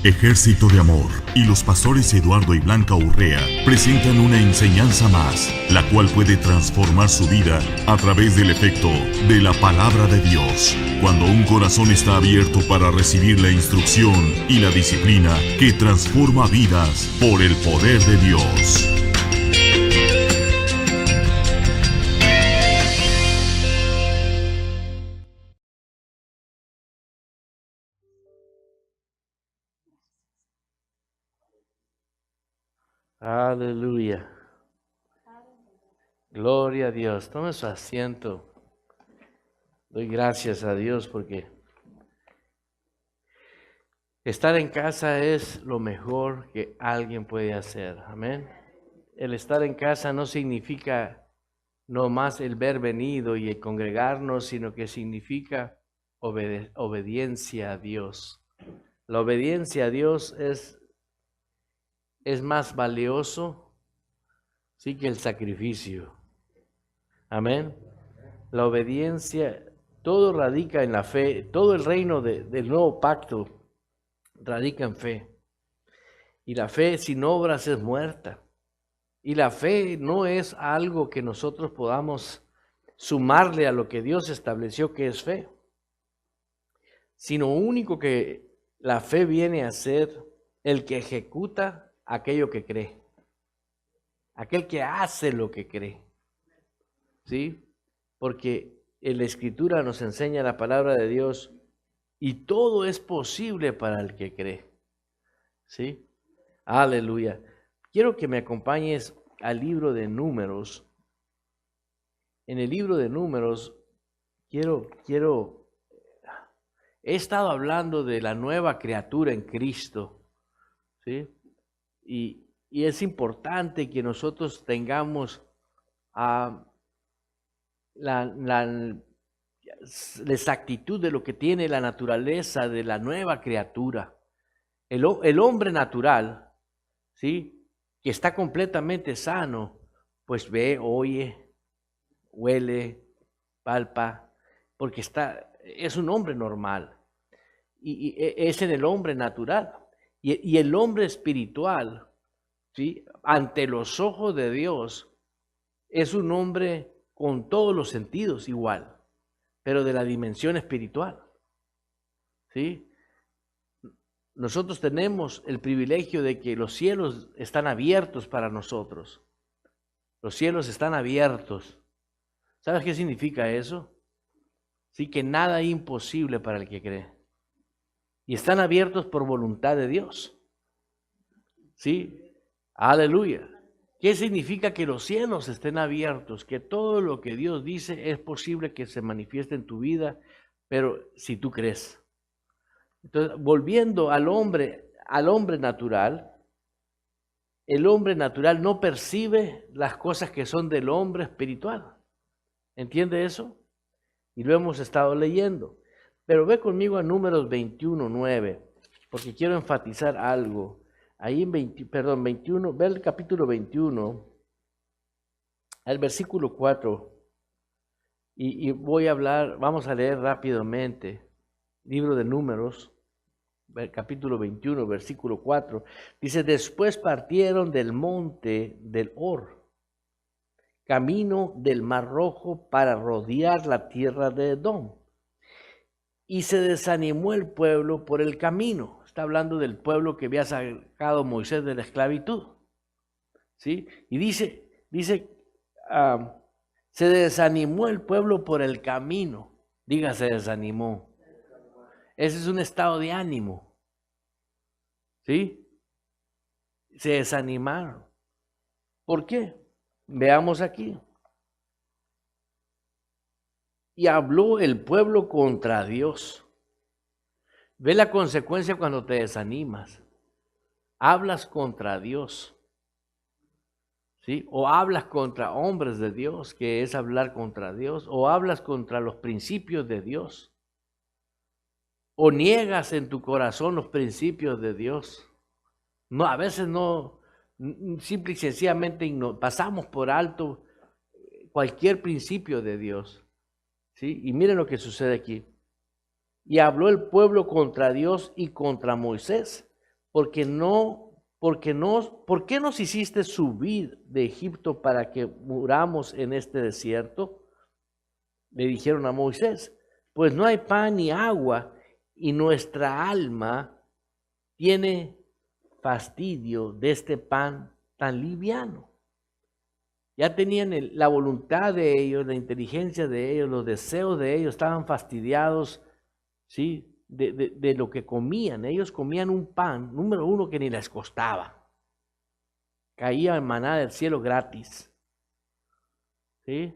Ejército de Amor y los pastores Eduardo y Blanca Urrea presentan una enseñanza más, la cual puede transformar su vida a través del efecto de la palabra de Dios. Cuando un corazón está abierto para recibir la instrucción y la disciplina que transforma vidas por el poder de Dios. Aleluya. Gloria a Dios. Tome su asiento. Doy gracias a Dios porque estar en casa es lo mejor que alguien puede hacer. Amén. El estar en casa no significa nomás el ver venido y el congregarnos, sino que significa obediencia a Dios. La obediencia a Dios es más valioso, sí, que el sacrificio. Amén. La obediencia, todo radica en la fe, todo el reino del nuevo pacto radica en fe. Y la fe sin obras es muerta. Y la fe no es algo que nosotros podamos sumarle a lo que Dios estableció que es fe, sino único que la fe viene a ser el que ejecuta aquello que cree, aquel que hace lo que cree, ¿sí? Porque en la Escritura nos enseña la palabra de Dios y todo es posible para el que cree, ¿sí? Aleluya. Quiero que me acompañes al libro de Números. En el libro de Números he estado hablando de la nueva criatura en Cristo, ¿sí? Y es importante que nosotros tengamos la exactitud de lo que tiene la naturaleza de la nueva criatura. El hombre natural, ¿sí?, que está completamente sano, pues ve, oye, huele, palpa, porque es un hombre normal. Y es en el hombre natural. Y el hombre espiritual, ¿sí?, ante los ojos de Dios, es un hombre con todos los sentidos igual, pero de la dimensión espiritual, ¿sí? Nosotros tenemos el privilegio de que los cielos están abiertos para nosotros. Los cielos están abiertos. ¿Sabes qué significa eso? Sí, que nada es imposible para el que cree. Y están abiertos por voluntad de Dios. ¿Sí? Aleluya. ¿Qué significa que los cielos estén abiertos? Que todo lo que Dios dice es posible que se manifieste en tu vida, pero si tú crees. Entonces, volviendo al hombre natural, el hombre natural no percibe las cosas que son del hombre espiritual. ¿Entiende eso? Y lo hemos estado leyendo. Pero ve conmigo a Números 21:9, porque quiero enfatizar algo. Ahí en 21, ve el capítulo 21, al versículo 4, y vamos a leer rápidamente, libro de Números, capítulo 21, versículo 4, dice: después partieron del monte del Hor, camino del Mar Rojo, para rodear la tierra de Edom. Y se desanimó el pueblo por el camino. Está hablando del pueblo que había sacado Moisés de la esclavitud, ¿sí? Y dice, se desanimó el pueblo por el camino. Diga, se desanimó. Ese es un estado de ánimo, ¿sí? Se desanimaron. ¿Por qué? Veamos aquí. Y habló el pueblo contra Dios. Ve la consecuencia cuando te desanimas. Hablas contra Dios, ¿sí? O hablas contra hombres de Dios, que es hablar contra Dios. O hablas contra los principios de Dios. O niegas en tu corazón los principios de Dios. No, a veces no, simple y sencillamente pasamos por alto cualquier principio de Dios, ¿sí? Y miren lo que sucede aquí. Y habló el pueblo contra Dios y contra Moisés ¿por qué nos hiciste subir de Egipto para que muramos en este desierto? Le dijeron a Moisés, pues no hay pan ni agua y nuestra alma tiene fastidio de este pan tan liviano. Ya tenían la voluntad de ellos, la inteligencia de ellos, los deseos de ellos, estaban fastidiados, ¿sí?, de lo que comían. Ellos comían un pan, número uno, que ni les costaba. Caía en maná del cielo gratis. ¿Sí?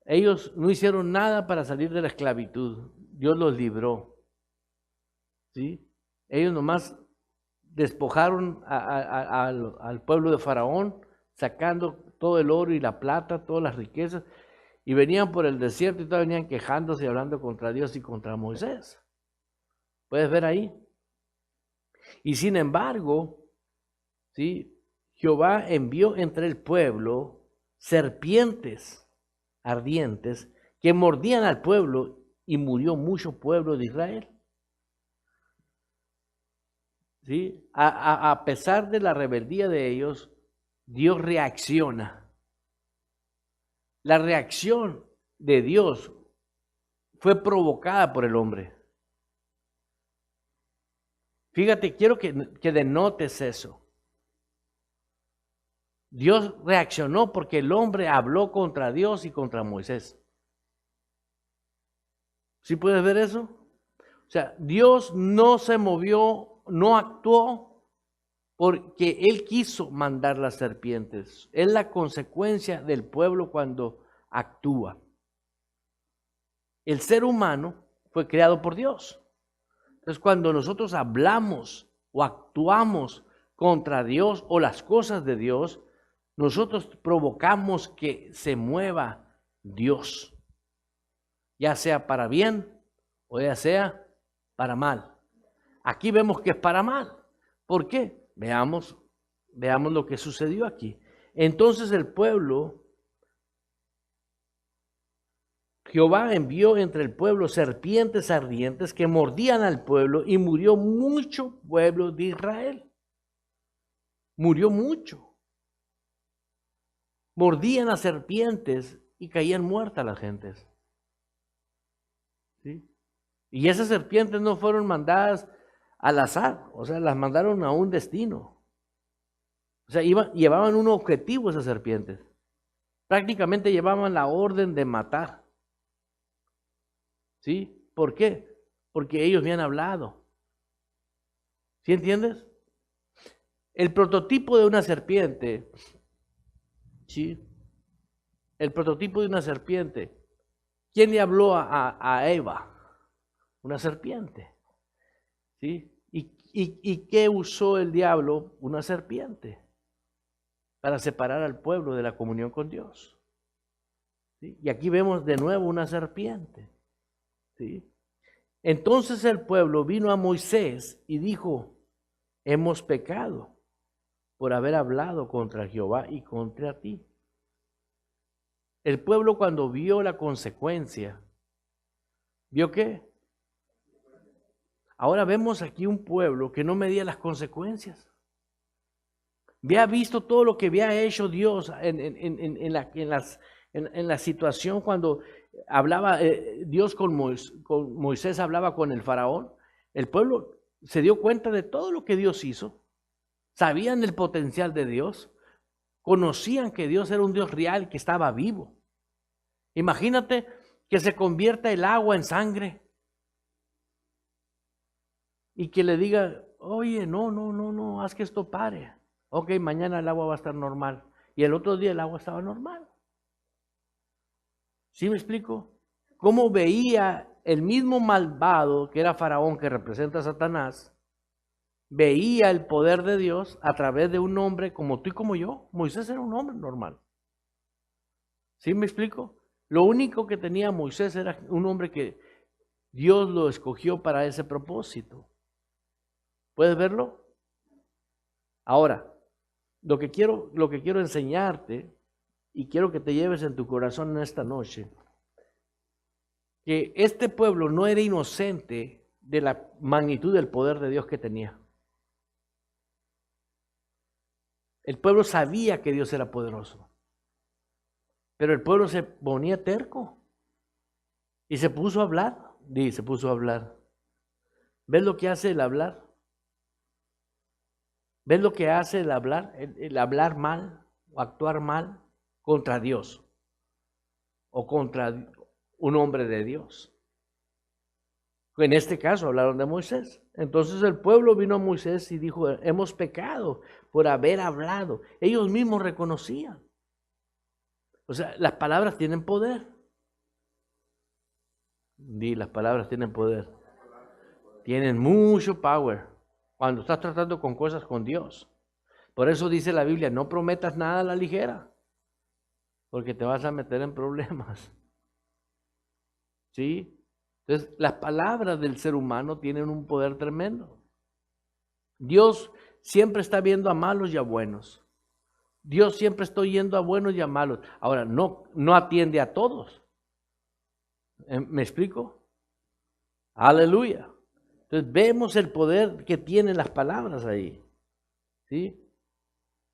Ellos no hicieron nada para salir de la esclavitud. Dios los libró. ¿Sí? Ellos nomás despojaron al pueblo de Faraón, sacando todo el oro y la plata, todas las riquezas, y venían por el desierto y todos venían quejándose y hablando contra Dios y contra Moisés. ¿Puedes ver ahí? Y sin embargo, ¿sí?, Jehová envió entre el pueblo serpientes ardientes que mordían al pueblo y murió mucho pueblo de Israel. ¿Sí? A pesar de la rebeldía de ellos, Dios reacciona. La reacción de Dios fue provocada por el hombre. Fíjate, quiero que denotes eso. Dios reaccionó porque el hombre habló contra Dios y contra Moisés. ¿Sí puedes ver eso? O sea, Dios no se movió, no actuó porque Él quiso mandar las serpientes. Es la consecuencia del pueblo cuando actúa. El ser humano fue creado por Dios. Entonces, cuando nosotros hablamos o actuamos contra Dios o las cosas de Dios, nosotros provocamos que se mueva Dios, ya sea para bien o ya sea para mal. Aquí vemos que es para mal. ¿Por qué? Veamos lo que sucedió aquí. Entonces el pueblo, Jehová envió entre el pueblo serpientes ardientes que mordían al pueblo y murió mucho pueblo de Israel. Murió mucho. Mordían a serpientes y caían muertas las gentes. ¿Sí? Y esas serpientes no fueron mandadas al azar, o sea, las mandaron a un destino. O sea, llevaban un objetivo esas serpientes. Prácticamente llevaban la orden de matar. ¿Sí? ¿Por qué? Porque ellos me han hablado. ¿Sí entiendes? El prototipo de una serpiente, ¿sí? El prototipo de una serpiente. ¿Quién le habló a Eva? Una serpiente. ¿Sí? ¿Y qué usó el diablo? Una serpiente. Para separar al pueblo de la comunión con Dios. ¿Sí? Y aquí vemos de nuevo una serpiente. ¿Sí? Entonces el pueblo vino a Moisés y dijo, hemos pecado por haber hablado contra Jehová y contra ti. El pueblo, cuando vio la consecuencia, ¿vio qué? Ahora vemos aquí un pueblo que no medía las consecuencias. Había visto todo lo que había hecho Dios en la situación cuando hablaba Dios con Moisés, hablaba con el faraón. El pueblo se dio cuenta de todo lo que Dios hizo. Sabían el potencial de Dios. Conocían que Dios era un Dios real, que estaba vivo. Imagínate que se convierta el agua en sangre y que le diga, oye, no, haz que esto pare. Ok, mañana el agua va a estar normal. Y el otro día el agua estaba normal. ¿Sí me explico? ¿Cómo veía el mismo malvado que era Faraón, que representa a Satanás? Veía el poder de Dios a través de un hombre como tú y como yo. Moisés era un hombre normal. ¿Sí me explico? Lo único que tenía Moisés era un hombre que Dios lo escogió para ese propósito. ¿Puedes verlo? Ahora, lo que quiero enseñarte y quiero que te lleves en tu corazón en esta noche, que este pueblo no era inocente de la magnitud del poder de Dios que tenía. El pueblo sabía que Dios era poderoso. Pero el pueblo se ponía terco. Y se puso a hablar. Se puso a hablar. ¿Ves lo que hace el hablar? ¿Ves lo que hace el hablar? El hablar mal o actuar mal contra Dios o contra un hombre de Dios. En este caso hablaron de Moisés. Entonces el pueblo vino a Moisés y dijo, hemos pecado por haber hablado. Ellos mismos reconocían. O sea, las palabras tienen poder. Las palabras tienen poder. Tienen mucho power cuando estás tratando con cosas con Dios. Por eso dice la Biblia, no prometas nada a la ligera, porque te vas a meter en problemas. ¿Sí? Entonces, las palabras del ser humano tienen un poder tremendo. Dios siempre está viendo a malos y a buenos. Dios siempre está yendo a buenos y a malos. Ahora, no atiende a todos. ¿Me explico? Aleluya. Entonces vemos el poder que tienen las palabras ahí. ¿Sí?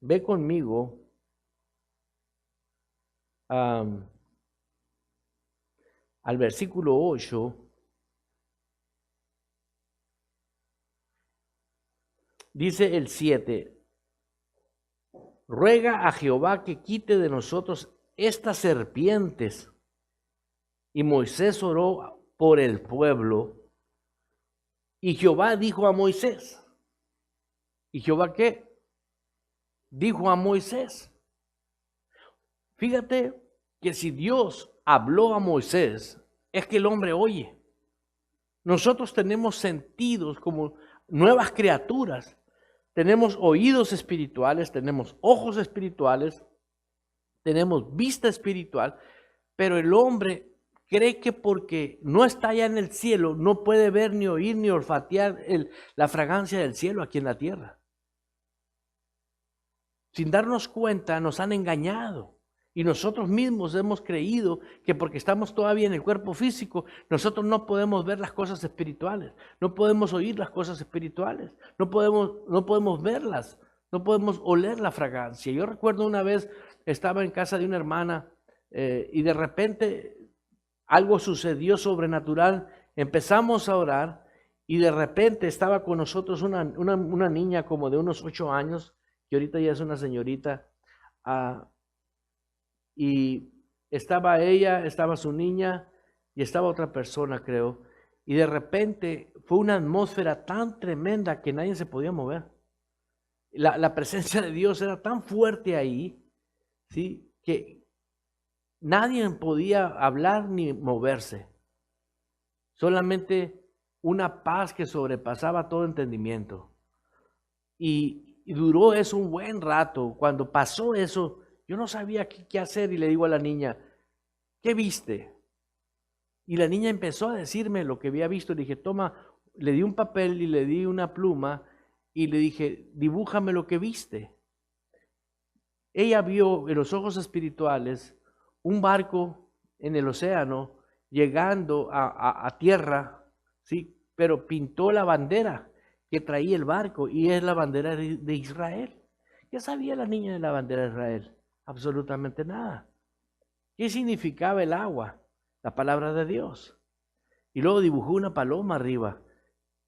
Ve conmigo al versículo 8. Dice el 7. Ruega a Jehová que quite de nosotros estas serpientes. Y Moisés oró por el pueblo. Y Jehová dijo a Moisés. ¿Y Jehová qué? Dijo a Moisés. Fíjate que si Dios habló a Moisés, es que el hombre oye. Nosotros tenemos sentidos como nuevas criaturas. Tenemos oídos espirituales, tenemos ojos espirituales, tenemos vista espiritual, pero el hombre cree que porque no está allá en el cielo, no puede ver, ni oír, ni olfatear la fragancia del cielo aquí en la tierra. Sin darnos cuenta, nos han engañado. Y nosotros mismos hemos creído que porque estamos todavía en el cuerpo físico, nosotros no podemos ver las cosas espirituales, no podemos oír las cosas espirituales, no podemos verlas, no podemos oler la fragancia. Yo recuerdo una vez estaba en casa de una hermana y de repente algo sucedió sobrenatural, empezamos a orar y de repente estaba con nosotros una niña como de unos 8 años, que ahorita ya es una señorita, y estaba ella, estaba su niña y estaba otra persona, creo. Y de repente fue una atmósfera tan tremenda que nadie se podía mover. La presencia de Dios era tan fuerte ahí, ¿sí? Que nadie podía hablar ni moverse. Solamente una paz que sobrepasaba todo entendimiento. Y duró eso un buen rato. Cuando pasó eso, yo no sabía qué hacer y le digo a la niña, ¿qué viste? Y la niña empezó a decirme lo que había visto. Le dije, toma, le di un papel y le di una pluma y le dije, dibújame lo que viste. Ella vio en los ojos espirituales un barco en el océano llegando a tierra, ¿sí? Pero pintó la bandera que traía el barco y es la bandera de Israel. ¿Qué sabía la niña de la bandera de Israel? Absolutamente nada. ¿Qué significaba el agua? La palabra de Dios. Y luego dibujó una paloma arriba.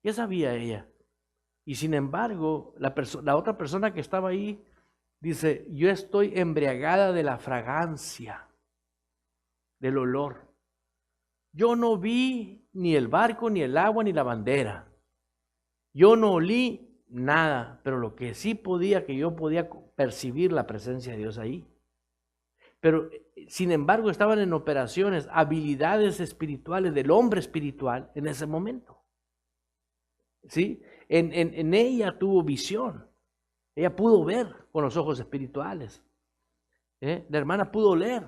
¿Qué sabía ella? Y sin embargo, la otra persona que estaba ahí dice, yo estoy embriagada de la fragancia, del olor. Yo no vi ni el barco, ni el agua, ni la bandera. Yo no olí nada, pero lo que sí yo podía percibir la presencia de Dios ahí. Pero, sin embargo, estaban en operaciones, habilidades espirituales del hombre espiritual en ese momento. ¿Sí? En ella tuvo visión. Ella pudo ver con los ojos espirituales. La hermana pudo leer.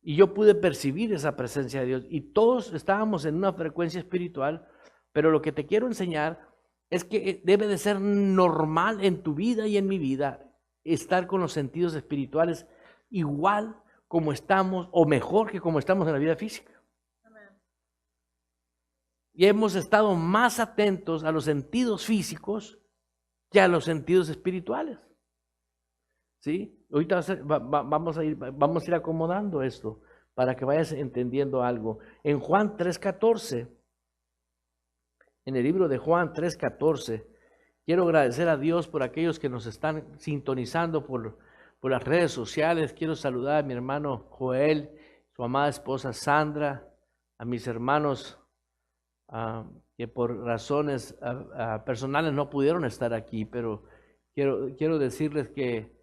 Y yo pude percibir esa presencia de Dios. Y todos estábamos en una frecuencia espiritual. Pero lo que te quiero enseñar es que debe de ser normal en tu vida y en mi vida estar con los sentidos espirituales igual como estamos o mejor que como estamos en la vida física. Amén. Y hemos estado más atentos a los sentidos físicos que a los sentidos espirituales. ¿sí? Ahorita vamos a ir acomodando esto para que vayas entendiendo algo. En Juan 3:14, en el libro de Juan 3:14, quiero agradecer a Dios por aquellos que nos están sintonizando por las redes sociales. Quiero saludar a mi hermano Joel, su amada esposa Sandra, a mis hermanos que por razones personales no pudieron estar aquí, pero quiero decirles que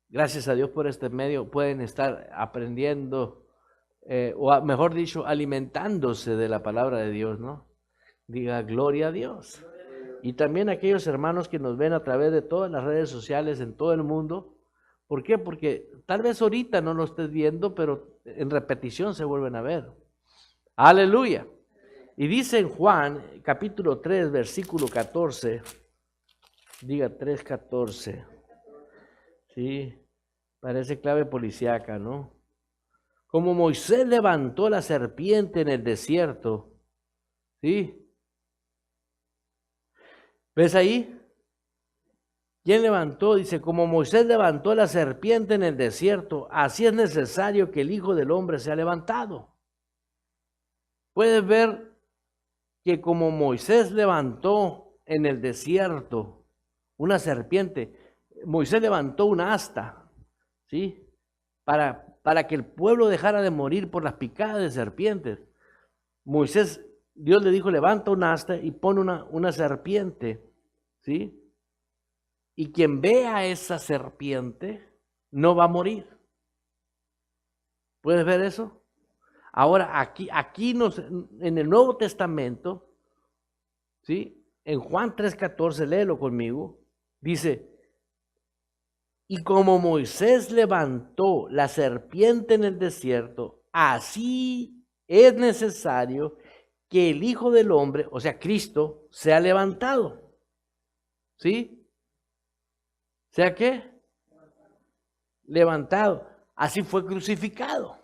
gracias a Dios por este medio pueden estar aprendiendo, o mejor dicho, alimentándose de la palabra de Dios, ¿no? Diga gloria a Dios. Y también aquellos hermanos que nos ven a través de todas las redes sociales en todo el mundo. ¿Por qué? Porque tal vez ahorita no lo estés viendo, pero en repetición se vuelven a ver. Aleluya. Y dice en Juan, capítulo 3, versículo 14, diga 3:14. Sí, parece clave policíaca, ¿no? Como Moisés levantó la serpiente en el desierto, ¿sí? ¿Ves ahí? ¿Quién levantó? Dice, como Moisés levantó la serpiente en el desierto, así es necesario que el Hijo del Hombre sea levantado. Puedes ver que como Moisés levantó en el desierto una serpiente, Moisés levantó una asta, ¿sí? Para que el pueblo dejara de morir por las picadas de serpientes. Moisés, Dios le dijo, levanta un asta y pone una serpiente, ¿sí? Y quien vea esa serpiente no va a morir. ¿Puedes ver eso? Ahora, aquí en el Nuevo Testamento, ¿sí? En Juan 3:14, léelo conmigo, dice, y como Moisés levantó la serpiente en el desierto, así es necesario que el Hijo del Hombre, o sea, Cristo, sea levantado. ¿Sí? ¿Sea qué? Levantado. Así fue crucificado.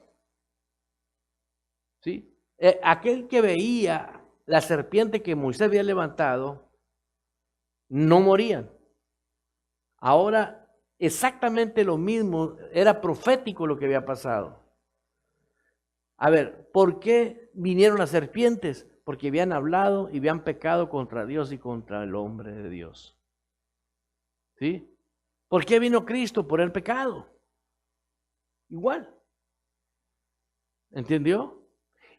¿Sí? Aquel que veía la serpiente que Moisés había levantado, no morían. Ahora, exactamente lo mismo, era profético lo que había pasado. A ver, ¿por qué vinieron las serpientes? Porque habían hablado y habían pecado contra Dios y contra el hombre de Dios. ¿Sí? ¿Por qué vino Cristo? Por el pecado. Igual. ¿Entendió?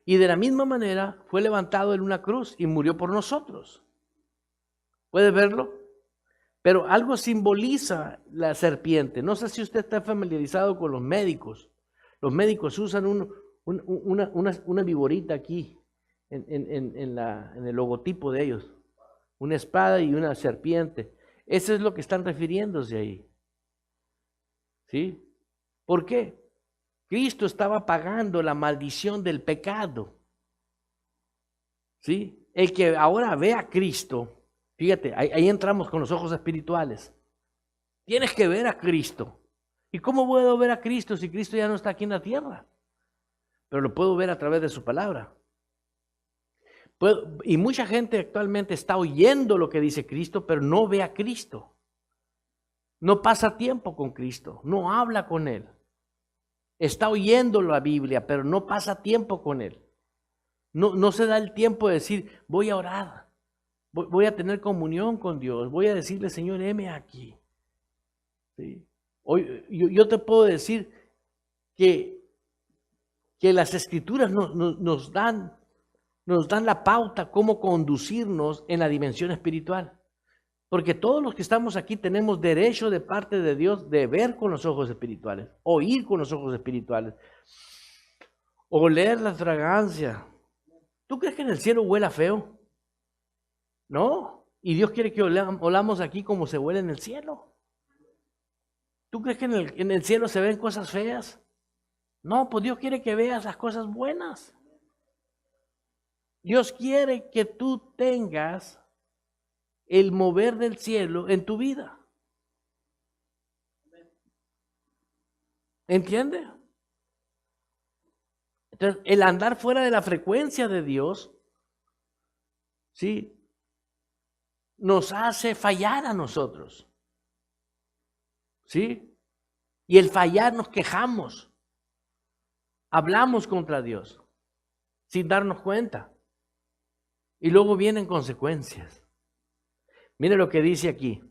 Y de la misma manera fue levantado en una cruz y murió por nosotros. ¿Puedes verlo? Pero algo simboliza la serpiente. No sé si usted está familiarizado con los médicos. Los médicos usan una viborita aquí en el logotipo de ellos. Una espada y una serpiente. Eso es lo que están refiriéndose ahí. ¿Sí? ¿Por qué? Cristo estaba pagando la maldición del pecado. ¿Sí? El que ahora ve a Cristo, fíjate, ahí entramos con los ojos espirituales. Tienes que ver a Cristo. ¿Y cómo puedo ver a Cristo si Cristo ya no está aquí en la tierra? Pero lo puedo ver a través de su palabra. Y mucha gente actualmente está oyendo lo que dice Cristo, pero no ve a Cristo. No pasa tiempo con Cristo, no habla con Él. Está oyendo la Biblia, pero no pasa tiempo con Él. No se da el tiempo de decir, voy a orar, voy a tener comunión con Dios, voy a decirle, Señor, heme aquí. ¿Sí? Hoy, yo te puedo decir que las Escrituras nos dan la pauta cómo conducirnos en la dimensión espiritual. Porque todos los que estamos aquí tenemos derecho de parte de Dios de ver con los ojos espirituales, oír con los ojos espirituales, oler la fragancia. ¿Tú crees que en el cielo huela feo? No. Y Dios quiere que olamos aquí como se huele en el cielo. ¿Tú crees que en el cielo se ven cosas feas? No, pues Dios quiere que veas las cosas buenas. Dios quiere que tú tengas el mover del cielo en tu vida. ¿Entiende? Entonces, el andar fuera de la frecuencia de Dios, ¿sí?, nos hace fallar a nosotros. ¿sí? Y el fallar nos quejamos. Hablamos contra Dios sin darnos cuenta. Y luego vienen consecuencias. Mire lo que dice aquí.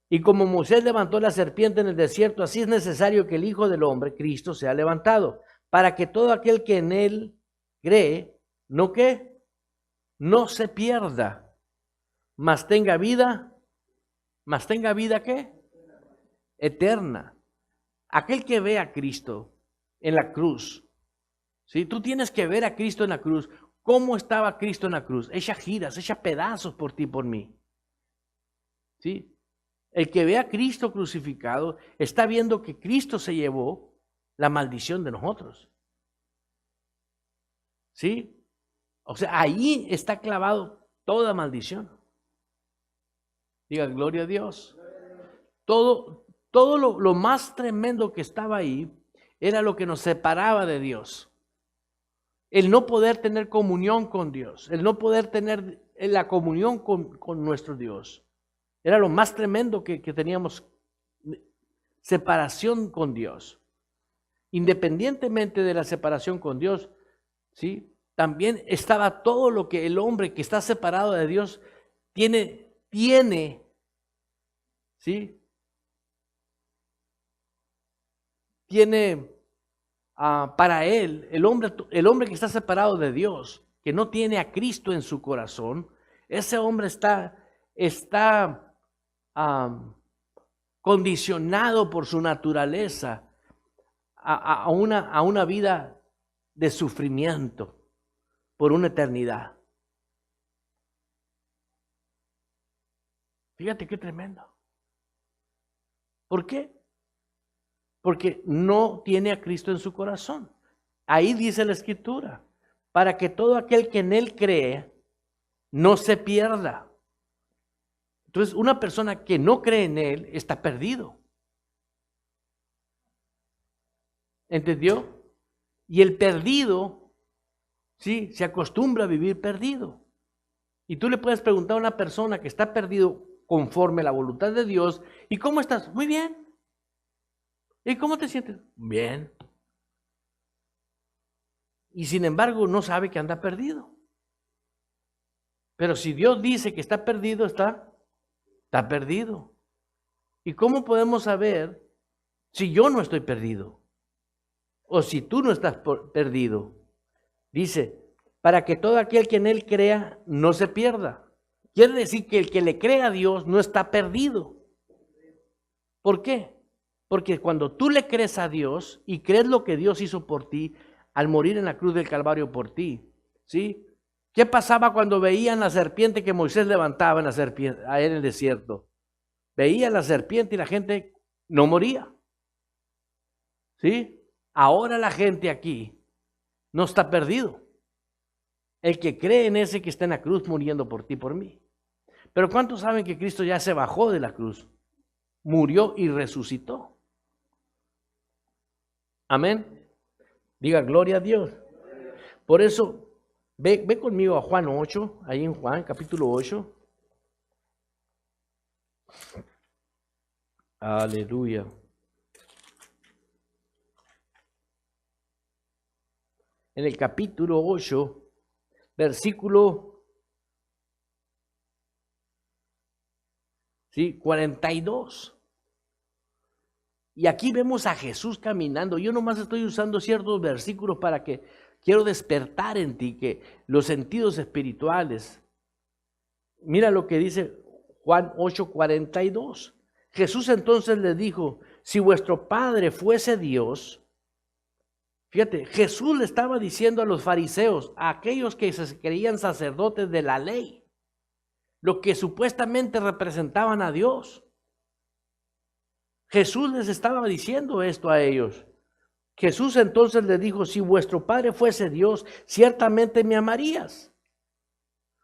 Y como Moisés levantó la serpiente en el desierto, así es necesario que el Hijo del Hombre, Cristo, sea levantado, para que todo aquel que en él cree, ¿no qué? No se pierda, mas tenga vida ¿qué? Eterna. Aquel que ve a Cristo en la cruz, ¿sí? Tú tienes que ver a Cristo en la cruz. ¿Cómo estaba Cristo en la cruz? Hecha giras, hecha pedazos por ti y por mí. ¿Sí? El que ve a Cristo crucificado está viendo que Cristo se llevó la maldición de nosotros. ¿Sí? O sea, ahí está clavado toda maldición. Diga, gloria a Dios. Todo lo más tremendo que estaba ahí era lo que nos separaba de Dios. El no poder tener comunión con Dios, el no poder tener la comunión con nuestro Dios. Era lo más tremendo que teníamos, separación con Dios. Independientemente de la separación con Dios, ¿sí? También estaba todo lo que el hombre que está separado de Dios tiene, ¿sí? Tiene para él, el hombre que está separado de Dios, que no tiene a Cristo en su corazón, ese hombre está condicionado por su naturaleza a una vida de sufrimiento por una eternidad. Fíjate qué tremendo. ¿Por qué? Porque no tiene a Cristo en su corazón. Ahí dice la Escritura, para que todo aquel que en él cree no se pierda. Entonces, una persona que no cree en él está perdido. ¿Entendió? Y el perdido, sí, se acostumbra a vivir perdido. Y tú le puedes preguntar a una persona que está perdido conforme a la voluntad de Dios, ¿y cómo estás? Muy bien. ¿Y cómo te sientes? Bien. Y sin embargo no sabe que anda perdido. Pero si Dios dice que está perdido, está perdido. ¿Y cómo podemos saber si yo no estoy perdido? O si tú no estás perdido. Dice, para que todo aquel que en él crea no se pierda. Quiere decir que el que le cree a Dios no está perdido. ¿Por qué? Porque cuando tú le crees a Dios y crees lo que Dios hizo por ti al morir en la cruz del Calvario por ti, ¿sí? ¿Qué pasaba cuando veían la serpiente que Moisés levantaba en el desierto? Veían la serpiente y la gente no moría. ¿Sí? Ahora la gente aquí no está perdido. El que cree en ese que está en la cruz muriendo por ti y por mí. Pero ¿cuántos saben que Cristo ya se bajó de la cruz? Murió y resucitó. Amén. Diga gloria a Dios. Por eso, ve conmigo a Juan 8, ahí en Juan, capítulo 8. Aleluya. En el capítulo 8, versículo 42. Y aquí vemos a Jesús caminando. Yo nomás estoy usando ciertos versículos para que quiero despertar en ti que los sentidos espirituales. Mira lo que dice Juan 8:42. Jesús entonces le dijo, si vuestro Padre fuese Dios, fíjate, Jesús le estaba diciendo a los fariseos, a aquellos que se creían sacerdotes de la ley, lo que supuestamente representaban a Dios. Jesús les estaba diciendo esto a ellos. Jesús entonces les dijo, si vuestro Padre fuese Dios, ciertamente me amarías.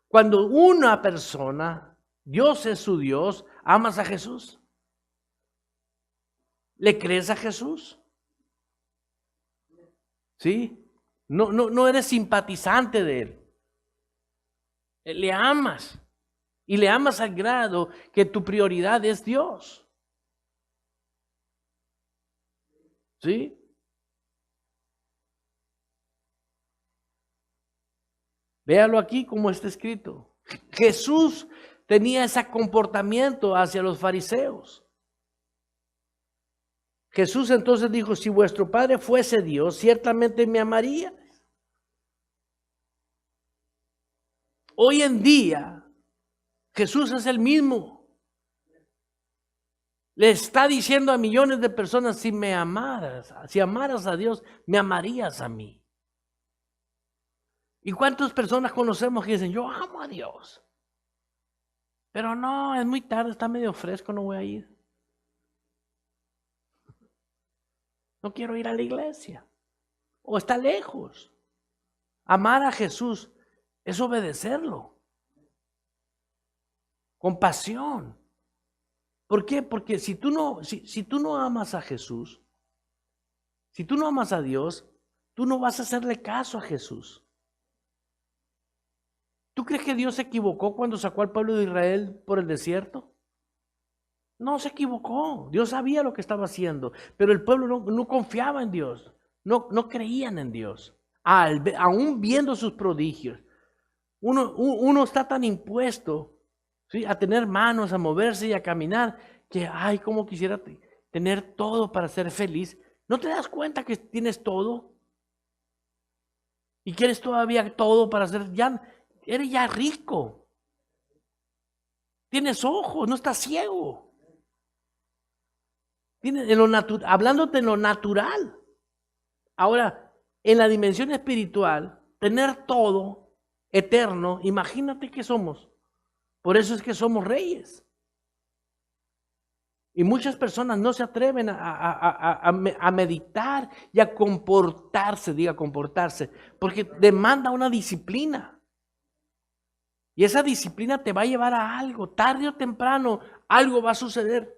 Cuando una persona, Dios es su Dios, ¿amas a Jesús? ¿Le crees a Jesús? ¿Sí? No eres simpatizante de Él. Le amas. Y le amas al grado que tu prioridad es Dios. ¿Sí? Véalo aquí como está escrito. Jesús tenía ese comportamiento hacia los fariseos. Jesús entonces dijo, si vuestro Padre fuese Dios, ciertamente me amaría. Hoy en día, Jesús es el mismo. Le está diciendo a millones de personas, si me amaras, si amaras a Dios, me amarías a mí. ¿Y cuántas personas conocemos que dicen, yo amo a Dios? Pero no, es muy tarde, está medio fresco, no voy a ir. No quiero ir a la iglesia. O está lejos. Amar a Jesús es obedecerlo. Con pasión. ¿Por qué? Porque si tú no amas a Jesús, si tú no amas a Dios, tú no vas a hacerle caso a Jesús. ¿Tú crees que Dios se equivocó cuando sacó al pueblo de Israel por el desierto? No se equivocó. Dios sabía lo que estaba haciendo, pero el pueblo no confiaba en Dios. No creían en Dios. Aún viendo sus prodigios. Uno está tan impuesto, ¿sí?, a tener manos, a moverse y a caminar, que ay, cómo quisiera tener todo para ser feliz. ¿No te das cuenta que tienes todo? Y quieres todavía todo para ser, eres ya rico. Tienes ojos, no estás ciego. Hablándote en lo natural. Ahora, en la dimensión espiritual, tener todo eterno, imagínate que somos. Por eso es que somos reyes. Y muchas personas no se atreven a meditar y a comportarse, porque demanda una disciplina. Y esa disciplina te va a llevar a algo, tarde o temprano, algo va a suceder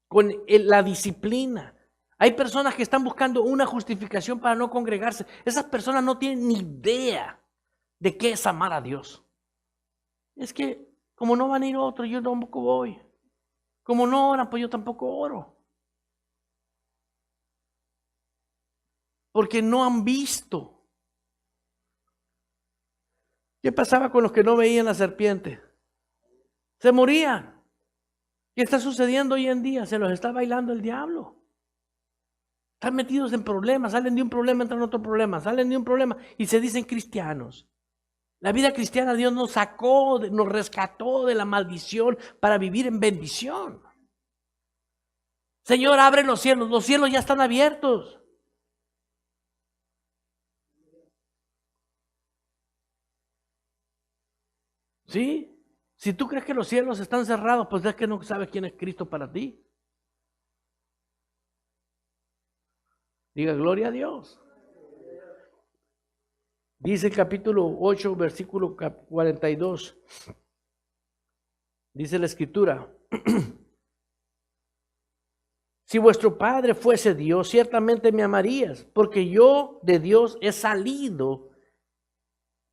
con la disciplina. Hay personas que están buscando una justificación para no congregarse. Esas personas no tienen ni idea de qué es amar a Dios. Es que como no van a ir otros, yo tampoco voy. Como no oran, pues yo tampoco oro. Porque no han visto. ¿Qué pasaba con los que no veían la serpiente? Se morían. ¿Qué está sucediendo hoy en día? Se los está bailando el diablo. Están metidos en problemas, salen de un problema, entran en otro problema, salen de un problema y se dicen cristianos. La vida cristiana, Dios nos sacó, nos rescató de la maldición para vivir en bendición. Señor, abre los cielos ya están abiertos. ¿Sí? Si tú crees que los cielos están cerrados, pues es que no sabes quién es Cristo para ti. Diga, gloria a Dios. Dice el capítulo 8, versículo 42. Dice la escritura. Si vuestro Padre fuese Dios, ciertamente me amarías, porque yo de Dios he salido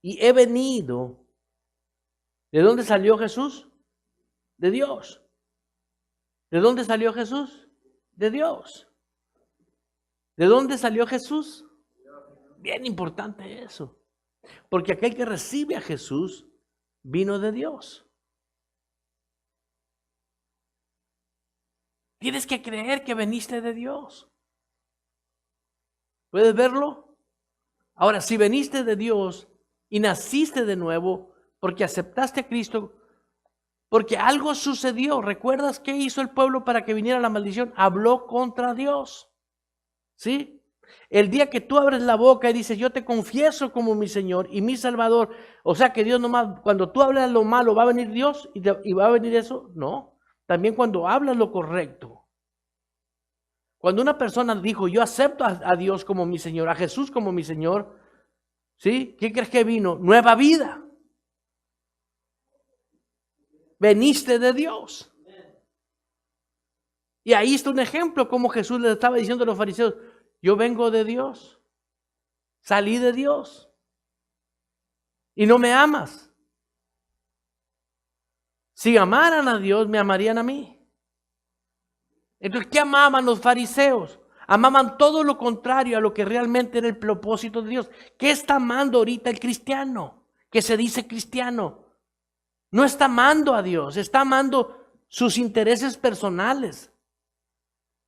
y he venido. ¿De dónde salió Jesús? De Dios. ¿De dónde salió Jesús? De Dios. ¿De dónde salió Jesús? Bien importante eso. Porque aquel que recibe a Jesús vino de Dios. Tienes que creer que veniste de Dios. ¿Puedes verlo? Ahora, si veniste de Dios y naciste de nuevo porque aceptaste a Cristo, porque algo sucedió. ¿Recuerdas qué hizo el pueblo para que viniera la maldición? Habló contra Dios. ¿Sí? El día que tú abres la boca y dices, yo te confieso como mi Señor y mi Salvador, o sea que Dios nomás, cuando tú hablas lo malo, ¿va a venir Dios y va a venir eso? No. También cuando hablas lo correcto. Cuando una persona dijo, yo acepto a Dios como mi Señor, a Jesús como mi Señor, ¿sí? ¿Qué crees que vino? Nueva vida. Veniste de Dios. Y ahí está un ejemplo como Jesús le estaba diciendo a los fariseos, yo vengo de Dios, salí de Dios y no me amas. Si amaran a Dios, me amarían a mí. Entonces, ¿qué amaban los fariseos? Amaban todo lo contrario a lo que realmente era el propósito de Dios. ¿Qué está amando ahorita el cristiano? Que se dice cristiano. No está amando a Dios, está amando sus intereses personales.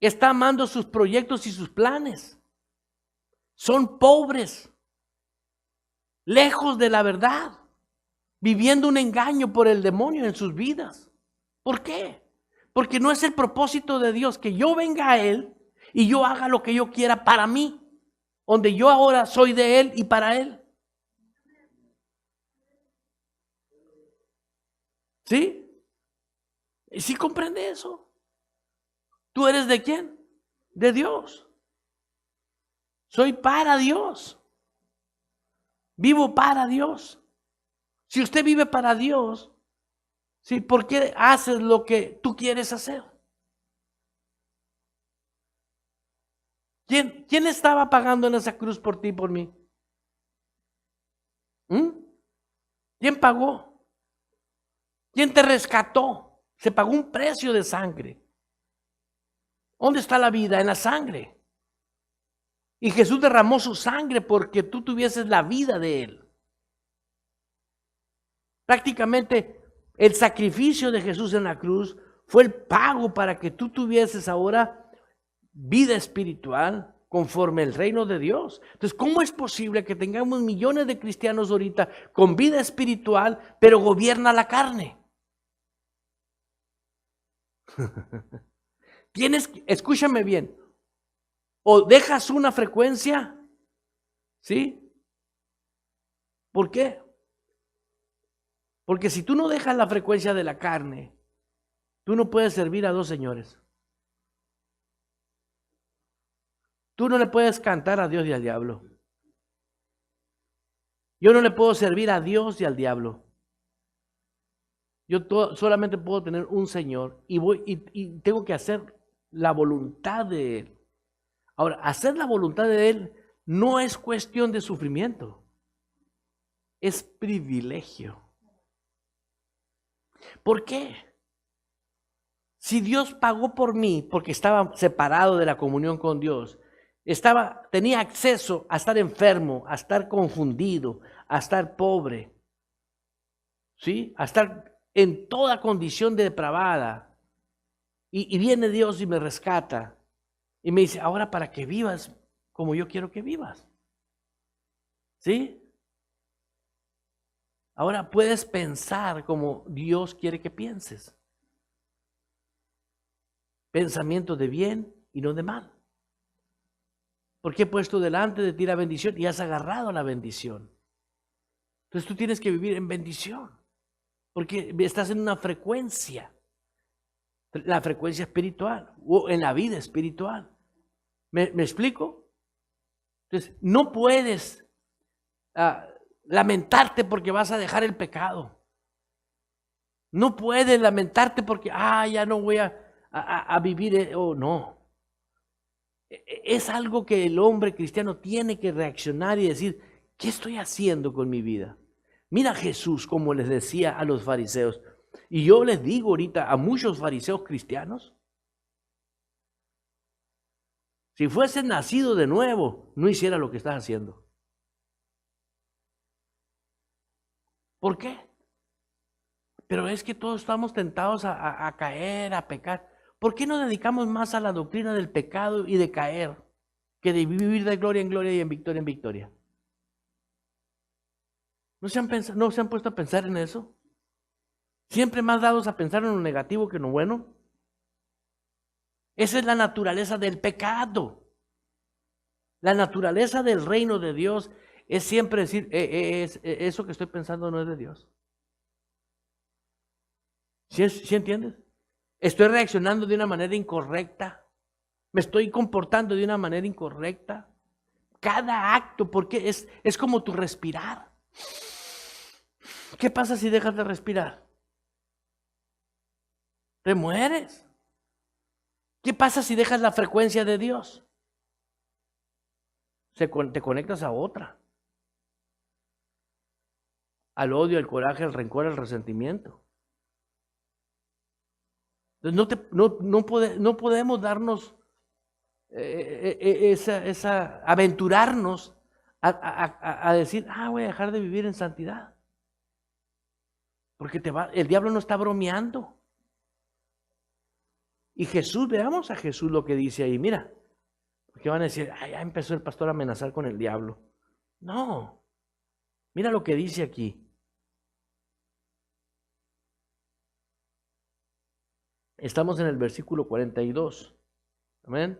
Está amando sus proyectos y sus planes. Son pobres, lejos de la verdad, viviendo un engaño por el demonio en sus vidas. ¿Por qué? Porque no es el propósito de Dios que yo venga a Él y yo haga lo que yo quiera para mí, donde yo ahora soy de Él y para Él. ¿Sí? ¿Sí comprende eso? ¿Tú eres de quién? De Dios. Soy para Dios. Vivo para Dios. Si usted vive para Dios, ¿sí? ¿Por qué haces lo que tú quieres hacer? ¿Quién estaba pagando en esa cruz por ti y por mí? ¿Quién pagó? ¿Quién te rescató? Se pagó un precio de sangre. ¿Dónde está la vida? En la sangre. Y Jesús derramó su sangre porque tú tuvieses la vida de Él. Prácticamente el sacrificio de Jesús en la cruz fue el pago para que tú tuvieses ahora vida espiritual conforme el reino de Dios. Entonces, ¿cómo es posible que tengamos millones de cristianos ahorita con vida espiritual, pero gobierna la carne? Escúchame bien, o dejas una frecuencia, ¿sí? ¿Por qué? Porque si tú no dejas la frecuencia de la carne, tú no puedes servir a dos señores. Tú no le puedes cantar a Dios y al diablo. Yo no le puedo servir a Dios y al diablo. Yo solamente puedo tener un Señor y tengo que hacer la voluntad de Él. Ahora, hacer la voluntad de Él no es cuestión de sufrimiento, es privilegio. ¿Por qué? Si Dios pagó por mí porque estaba separado de la comunión con Dios, tenía acceso a estar enfermo, a estar confundido, a estar pobre, ¿sí? A estar en toda condición depravada. Y viene Dios y me rescata. Y me dice, ahora para que vivas como yo quiero que vivas. ¿Sí? Ahora puedes pensar como Dios quiere que pienses. Pensamiento de bien y no de mal. Porque he puesto delante de ti la bendición y has agarrado la bendición. Entonces tú tienes que vivir en bendición. Porque estás en una frecuencia. La frecuencia espiritual o en la vida espiritual. ¿Me explico? Entonces no puedes lamentarte porque vas a dejar el pecado. No puedes lamentarte porque ya no voy a vivir. No. Es algo que el hombre cristiano tiene que reaccionar y decir, ¿qué estoy haciendo con mi vida? Mira a Jesús como les decía a los fariseos. Y yo les digo ahorita a muchos fariseos cristianos, si fuese nacido de nuevo, no hiciera lo que estás haciendo. ¿Por qué? Pero es que todos estamos tentados a caer, a pecar. ¿Por qué no dedicamos más a la doctrina del pecado y de caer que de vivir de gloria en gloria y en victoria? ¿No se han puesto a pensar en eso? ¿Siempre más dados a pensar en lo negativo que en lo bueno? Esa es la naturaleza del pecado. La naturaleza del reino de Dios es siempre decir, eso que estoy pensando no es de Dios. ¿Sí entiendes? Estoy reaccionando de una manera incorrecta. Me estoy comportando de una manera incorrecta. Cada acto, porque es como tu respirar. ¿Qué pasa si dejas de respirar? Te mueres. ¿Qué pasa si dejas la frecuencia de Dios? Te conectas a otra. Al odio, al coraje, al rencor, al resentimiento. Entonces no podemos darnos esa aventurarnos a decir, voy a dejar de vivir en santidad. Porque el diablo no está bromeando. Y Jesús, veamos a Jesús lo que dice ahí, mira. Porque van a decir, ya empezó el pastor a amenazar con el diablo. No, mira lo que dice aquí. Estamos en el versículo 42. Amén.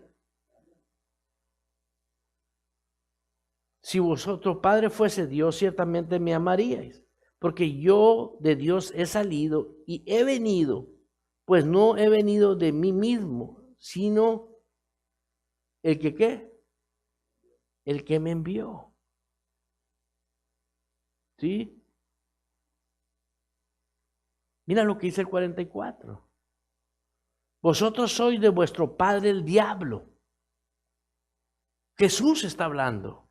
Si vosotros, Padre, fuese Dios, ciertamente me amaríais, porque yo de Dios he salido y he venido, pues no he venido de mí mismo, sino el que ¿qué? El que me envió. ¿Sí? Mira lo que dice el 44. Vosotros sois de vuestro padre el diablo. Jesús está hablando.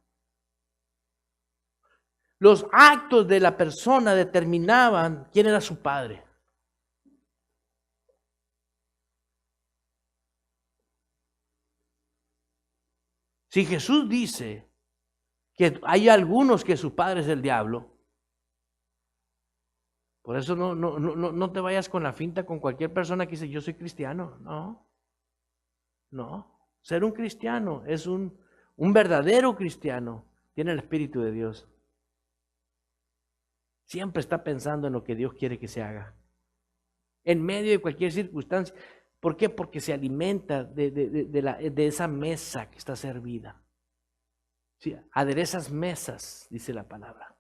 Los actos de la persona determinaban quién era su padre. Si Jesús dice que hay algunos que su padre es el diablo, por eso no te vayas con la finta con cualquier persona que dice yo soy cristiano. No. Ser un cristiano es un verdadero cristiano. Tiene el Espíritu de Dios. Siempre está pensando en lo que Dios quiere que se haga. En medio de cualquier circunstancia. ¿Por qué? Porque se alimenta de esa mesa que está servida. Sí, aderezas mesas, dice la palabra.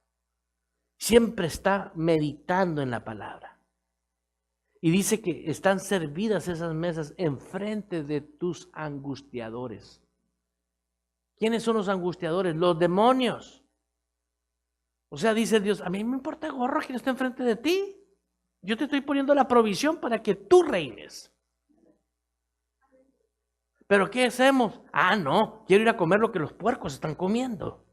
Siempre está meditando en la palabra. Y dice que están servidas esas mesas enfrente de tus angustiadores. ¿Quiénes son los angustiadores? Los demonios. O sea, dice Dios, a mí me importa gorro que esté enfrente de ti. Yo te estoy poniendo la provisión para que tú reines. ¿Pero qué hacemos? No, quiero ir a comer lo que los puercos están comiendo.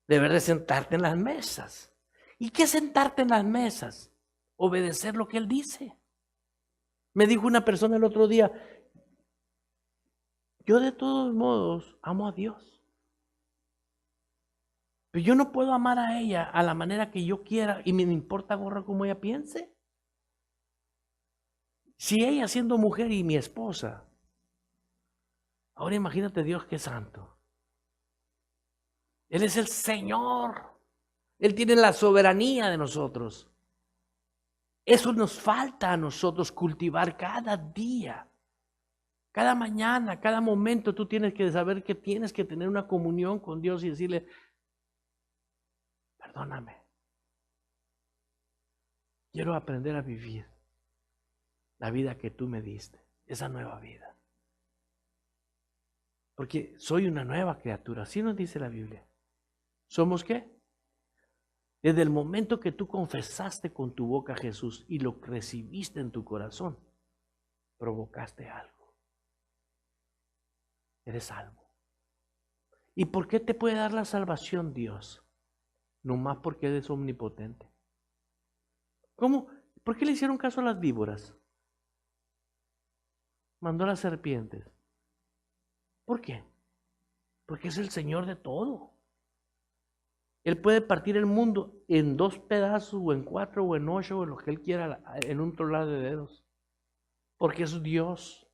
Debes de sentarte en las mesas. ¿Y qué es sentarte en las mesas? Obedecer lo que Él dice. Me dijo una persona el otro día, yo de todos modos amo a Dios. Pero yo no puedo amar a ella a la manera que yo quiera y me importa gorra como ella piense. Si ella siendo mujer y mi esposa, ahora imagínate Dios que es santo. Él es el Señor. Él tiene la soberanía de nosotros. Eso nos falta a nosotros cultivar cada día. Cada mañana, cada momento tú tienes que saber que tienes que tener una comunión con Dios y decirle, perdóname. Quiero aprender a vivir la vida que tú me diste, esa nueva vida. Porque soy una nueva criatura, así nos dice la Biblia. ¿Somos qué? Desde el momento que tú confesaste con tu boca a Jesús y lo recibiste en tu corazón, provocaste algo. Eres salvo. ¿Y por qué te puede dar la salvación Dios? No más porque Él es omnipotente. ¿Cómo? ¿Por qué le hicieron caso a las víboras? Mandó a las serpientes. ¿Por qué? Porque es el Señor de todo. Él puede partir el mundo en 2 pedazos, o en 4, o en 8, o en lo que Él quiera, en un trolar de dedos. Porque es Dios.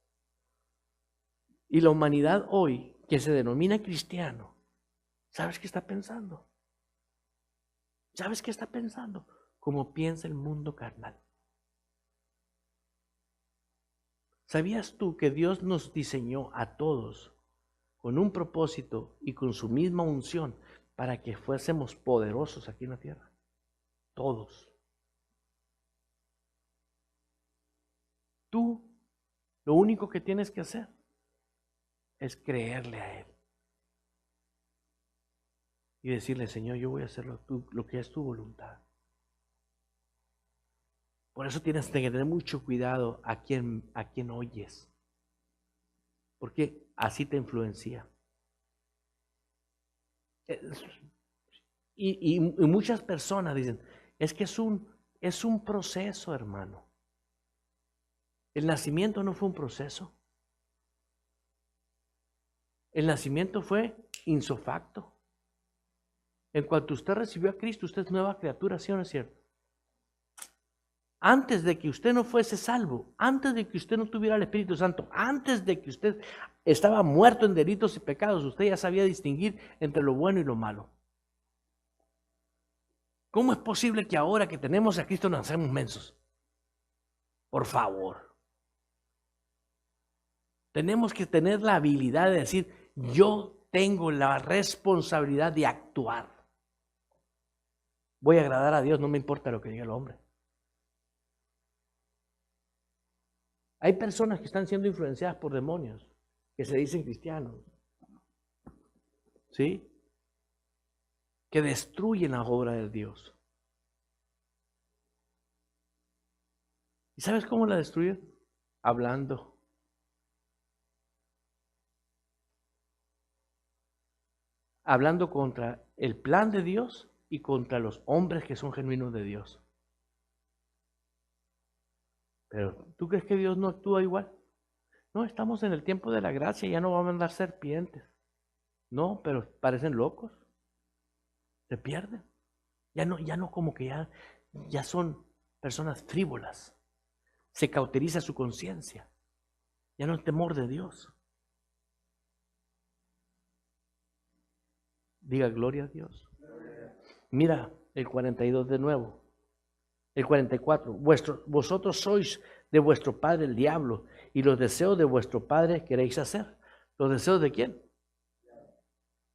Y la humanidad hoy, que se denomina cristiano, ¿sabes qué está pensando? ¿Sabes qué está pensando? Como piensa el mundo carnal. ¿Sabías tú que Dios nos diseñó a todos con un propósito y con su misma unción para que fuésemos poderosos aquí en la tierra? Todos. Tú, lo único que tienes que hacer es creerle a Él. Y decirle, Señor, yo voy a hacer lo que es tu voluntad. Por eso tienes que tener mucho cuidado a quién oyes. Porque así te influencia. Y muchas personas dicen, es que es un proceso, hermano. El nacimiento no fue un proceso. El nacimiento fue insofacto. En cuanto usted recibió a Cristo, usted es nueva criatura, ¿sí o no es cierto? Antes de que usted no fuese salvo, antes de que usted no tuviera el Espíritu Santo, antes de que usted estaba muerto en delitos y pecados, usted ya sabía distinguir entre lo bueno y lo malo. ¿Cómo es posible que ahora que tenemos a Cristo nos hacemos mensos? Por favor. Tenemos que tener la habilidad de decir, yo tengo la responsabilidad de actuar. Voy a agradar a Dios, no me importa lo que diga el hombre. Hay personas que están siendo influenciadas por demonios, que se dicen cristianos, ¿sí? Que destruyen la obra de Dios. ¿Y sabes cómo la destruyen? Hablando. Hablando contra el plan de Dios y contra los hombres que son genuinos de Dios. Pero ¿tú crees que Dios no actúa igual? No, estamos en el tiempo de la gracia, ya no va a mandar serpientes. No, pero parecen locos. Se pierden. Ya no como que ya son personas frívolas. Se cauteriza su conciencia. Ya no el temor de Dios. Diga gloria a Dios. Mira el 42 de nuevo. El 44. Vosotros sois de vuestro padre el diablo, y los deseos de vuestro padre queréis hacer. ¿Los deseos de quién?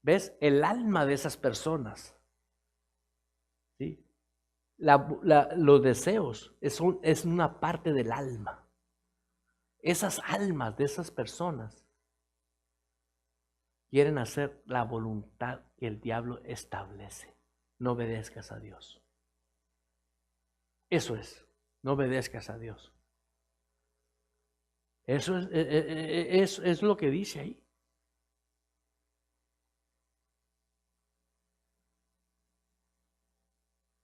¿Ves? El alma de esas personas. ¿Sí? Los deseos es una parte del alma. Esas almas de esas personas quieren hacer la voluntad que el diablo establece. No obedezcas a Dios. Eso es, no obedezcas a Dios. Eso es lo que dice ahí.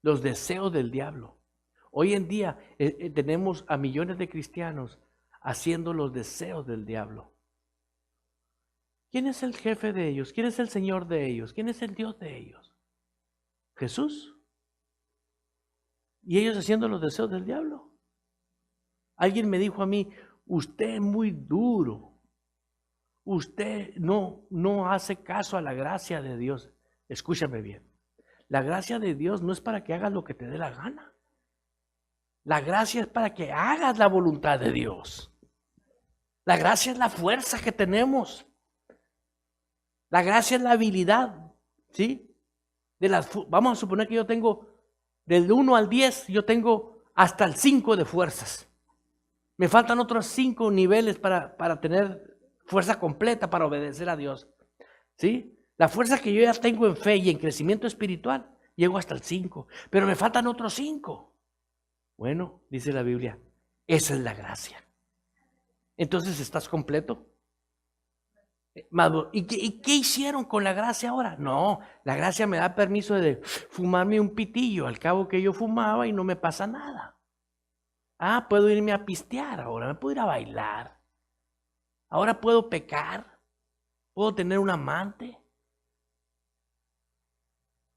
Los deseos del diablo. Hoy en día tenemos a millones de cristianos haciendo los deseos del diablo. ¿Quién es el jefe de ellos? ¿Quién es el Señor de ellos? ¿Quién es el Dios de ellos? Jesús. Y ellos haciendo los deseos del diablo. Alguien me dijo a mí, usted es muy duro. Usted no hace caso a la gracia de Dios. Escúchame bien. La gracia de Dios no es para que hagas lo que te dé la gana. La gracia es para que hagas la voluntad de Dios. La gracia es la fuerza que tenemos. La gracia es la habilidad, ¿sí? Vamos a suponer que yo tengo del 1 al 10, yo tengo hasta el 5 de fuerzas. Me faltan otros 5 niveles para tener fuerza completa para obedecer a Dios, ¿sí? La fuerza que yo ya tengo en fe y en crecimiento espiritual, llego hasta el 5, pero me faltan otros 5. Bueno, dice la Biblia, esa es la gracia. Entonces, ¿estás completo? ¿Y qué hicieron con la gracia ahora? No, la gracia me da permiso de fumarme un pitillo, al cabo que yo fumaba y no me pasa nada. Ah, puedo irme a pistear ahora, me puedo ir a bailar. Ahora puedo pecar, puedo tener un amante.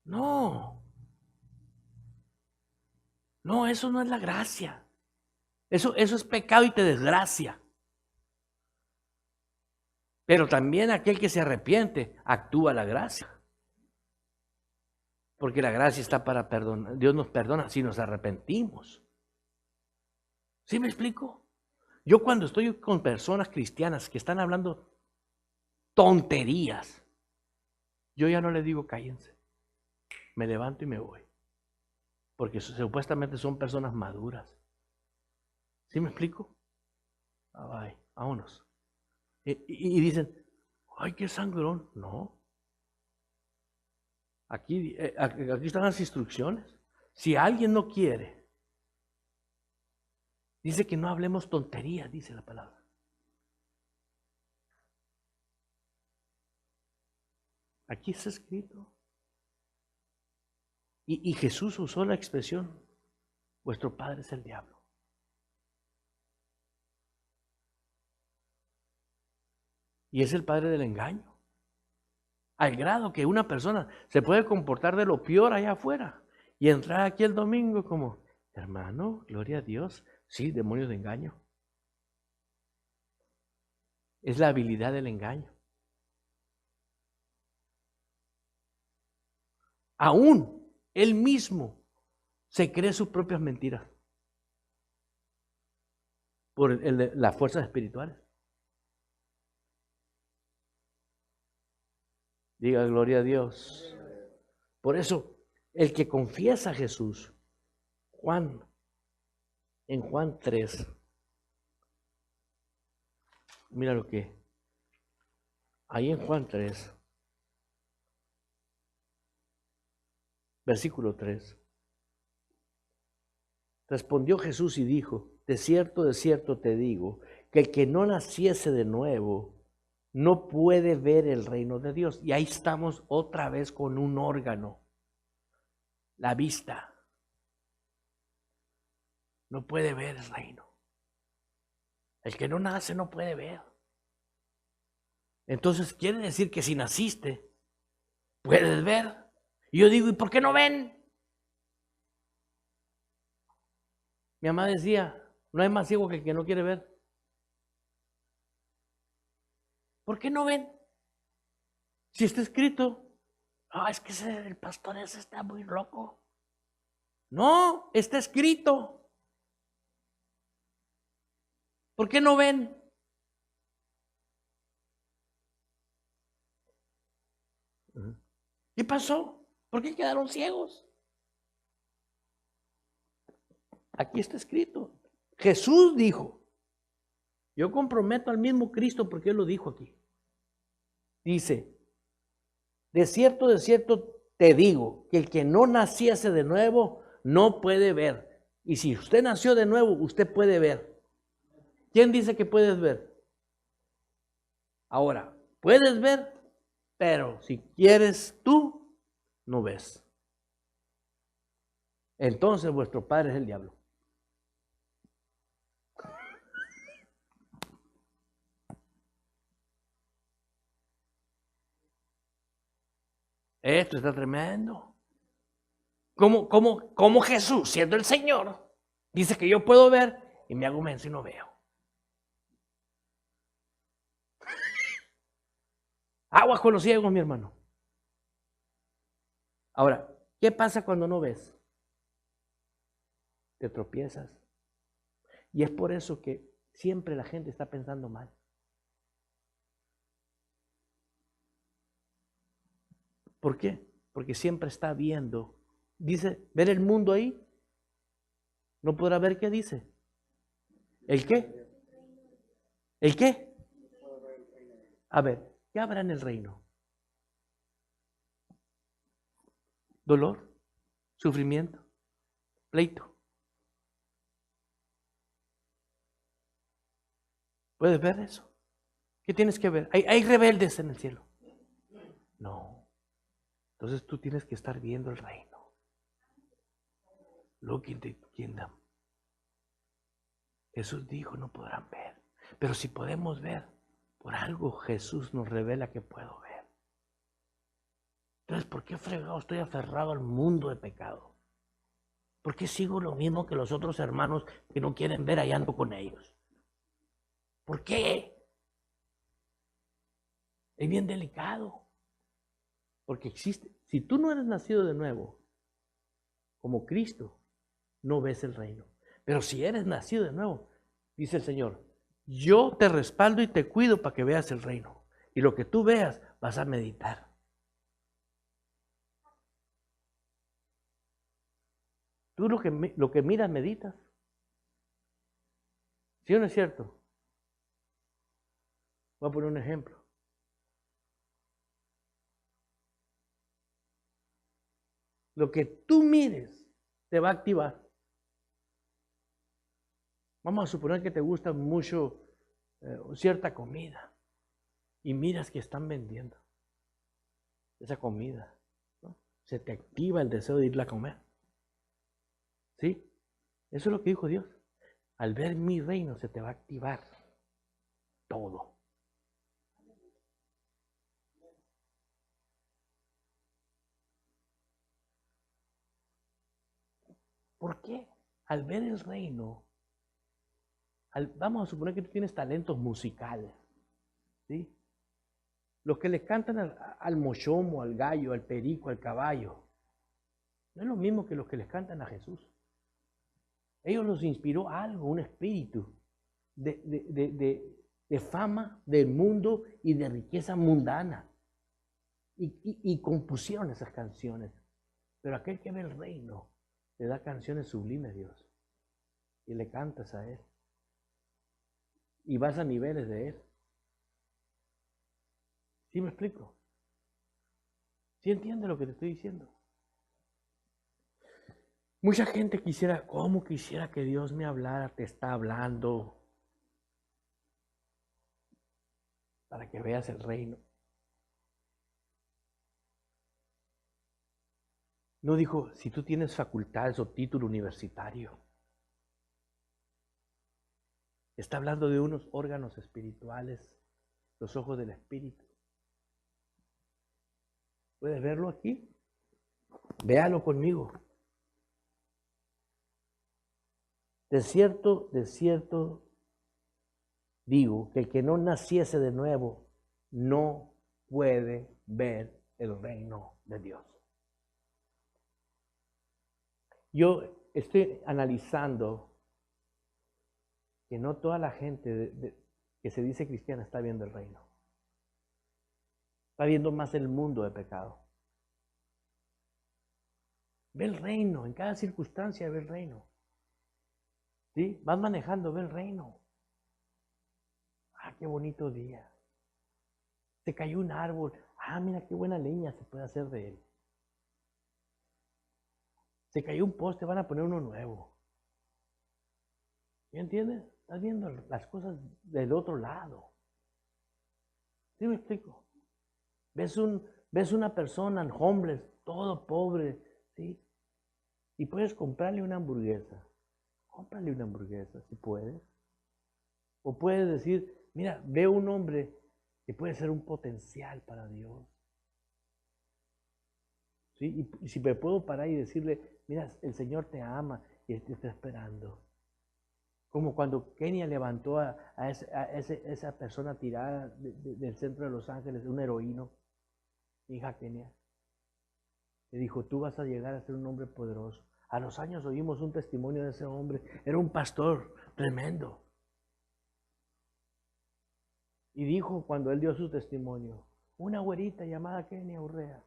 No, eso no es la gracia. Eso es pecado y te desgracia. Pero también aquel que se arrepiente, actúa la gracia. Porque la gracia está para perdonar. Dios nos perdona si nos arrepentimos. ¿Sí me explico? Yo cuando estoy con personas cristianas que están hablando tonterías, yo ya no les digo cállense. Me levanto y me voy. Porque supuestamente son personas maduras. ¿Sí me explico? Ay, vámonos. Y dicen, ay, qué sangrón. No. Aquí están las instrucciones. Si alguien no quiere, dice que no hablemos tonterías, dice la palabra. Aquí está escrito. Y Jesús usó la expresión, vuestro padre es el diablo. Y es el padre del engaño. Al grado que una persona se puede comportar de lo peor allá afuera y entrar aquí el domingo como, hermano, gloria a Dios. Sí, demonios de engaño. Es la habilidad del engaño. Aún él mismo se cree sus propias mentiras por las fuerzas espirituales. Diga gloria a Dios. Por eso, el que confiesa a Jesús, en Juan 3, mira lo que, ahí en Juan 3, versículo 3, respondió Jesús y dijo, de cierto te digo, que el que no naciese de nuevo, no puede ver el reino de Dios. Y ahí estamos otra vez con un órgano, la vista. No puede ver el reino. El que no nace no puede ver. Entonces quiere decir que si naciste, puedes ver. Y yo digo, ¿y por qué no ven? Mi mamá decía, no hay más ciego que el que no quiere ver. ¿Por qué no ven? Si está escrito, es que el pastor ese está muy loco. No, está escrito. ¿Por qué no ven? ¿Qué pasó? ¿Por qué quedaron ciegos? Aquí está escrito. Jesús dijo, yo comprometo al mismo Cristo porque Él lo dijo aquí. Dice, de cierto te digo, que el que no naciese de nuevo no puede ver. Y si usted nació de nuevo, usted puede ver. ¿Quién dice que puedes ver? Ahora, puedes ver, pero si quieres tú, no ves. Entonces vuestro padre es el diablo. Esto está tremendo. ¿Cómo Jesús, siendo el Señor, dice que yo puedo ver y me hago menso y no veo? Aguas con los ciegos, mi hermano. Ahora, ¿qué pasa cuando no ves? Te tropiezas. Y es por eso que siempre la gente está pensando mal. ¿Por qué? Porque siempre está viendo. Dice, ver el mundo ahí. No podrá ver qué dice. ¿El qué? ¿El qué? A ver, ¿qué habrá en el reino? Dolor, sufrimiento, pleito. ¿Puedes ver eso? ¿Qué tienes que ver? ¿Hay rebeldes en el cielo? No. Entonces tú tienes que estar viendo el reino. Look in the kingdom. Jesús dijo, no podrán ver. Pero si podemos ver, por algo Jesús nos revela que puedo ver. Entonces, ¿por qué fregado estoy aferrado al mundo de pecado? ¿Por qué sigo lo mismo que los otros hermanos que no quieren ver allá ando con ellos? ¿Por qué? Es bien delicado. Porque existe. Si tú no eres nacido de nuevo, como Cristo, no ves el reino. Pero si eres nacido de nuevo, dice el Señor, yo te respaldo y te cuido para que veas el reino. Y lo que tú veas, vas a meditar. Tú lo que miras, meditas. ¿Sí o no es cierto? Voy a poner un ejemplo. Lo que tú mires te va a activar. Vamos a suponer que te gusta mucho cierta comida y miras que están vendiendo esa comida, ¿no? Se te activa el deseo de irla a comer. ¿Sí? Eso es lo que dijo Dios. Al ver mi reino se te va a activar todo. ¿Por qué? Al ver el reino, vamos a suponer que tú tienes talentos musicales, ¿sí? Los que le cantan al mochomo, al gallo, al perico, al caballo, no es lo mismo que los que les cantan a Jesús. Ellos los inspiró algo, un espíritu de fama del mundo y de riqueza mundana. Y compusieron esas canciones. Pero aquel que ve el reino le da canciones sublimes, Dios. Y le cantas a Él. Y vas a niveles de Él. ¿Sí me explico? ¿Sí entiendes lo que te estoy diciendo? Mucha gente quisiera, ¿cómo quisiera que Dios me hablara? Te está hablando para que veas el reino. No dijo, si tú tienes facultades o título universitario. Está hablando de unos órganos espirituales, los ojos del espíritu. ¿Puedes verlo aquí? Véalo conmigo. De cierto digo que el que no naciese de nuevo no puede ver el reino de Dios. Yo estoy analizando que no toda la gente que se dice cristiana está viendo el reino. Está viendo más el mundo de pecado. Ve el reino, en cada circunstancia ve el reino. ¿Sí? Vas manejando, ve el reino. Ah, qué bonito día. Se cayó un árbol. Ah, mira qué buena leña se puede hacer de él. Se cayó un poste, van a poner uno nuevo. ¿Me entiendes? Estás viendo las cosas del otro lado. ¿Sí me explico? Ves una persona, homeless, todo pobre, ¿sí? Y puedes comprarle una hamburguesa. Cómprale una hamburguesa, si puedes. O puedes decir, mira, veo un hombre que puede ser un potencial para Dios. ¿Sí? Y si me puedo parar y decirle, mira, el Señor te ama y te está esperando. Como cuando Kenia levantó a esa persona tirada del centro de Los Ángeles, un heroíno, hija Kenia. Le dijo, tú vas a llegar a ser un hombre poderoso. A los años oímos un testimonio de ese hombre. Era un pastor tremendo. Y dijo cuando él dio su testimonio, una güerita llamada Kenia Urrea,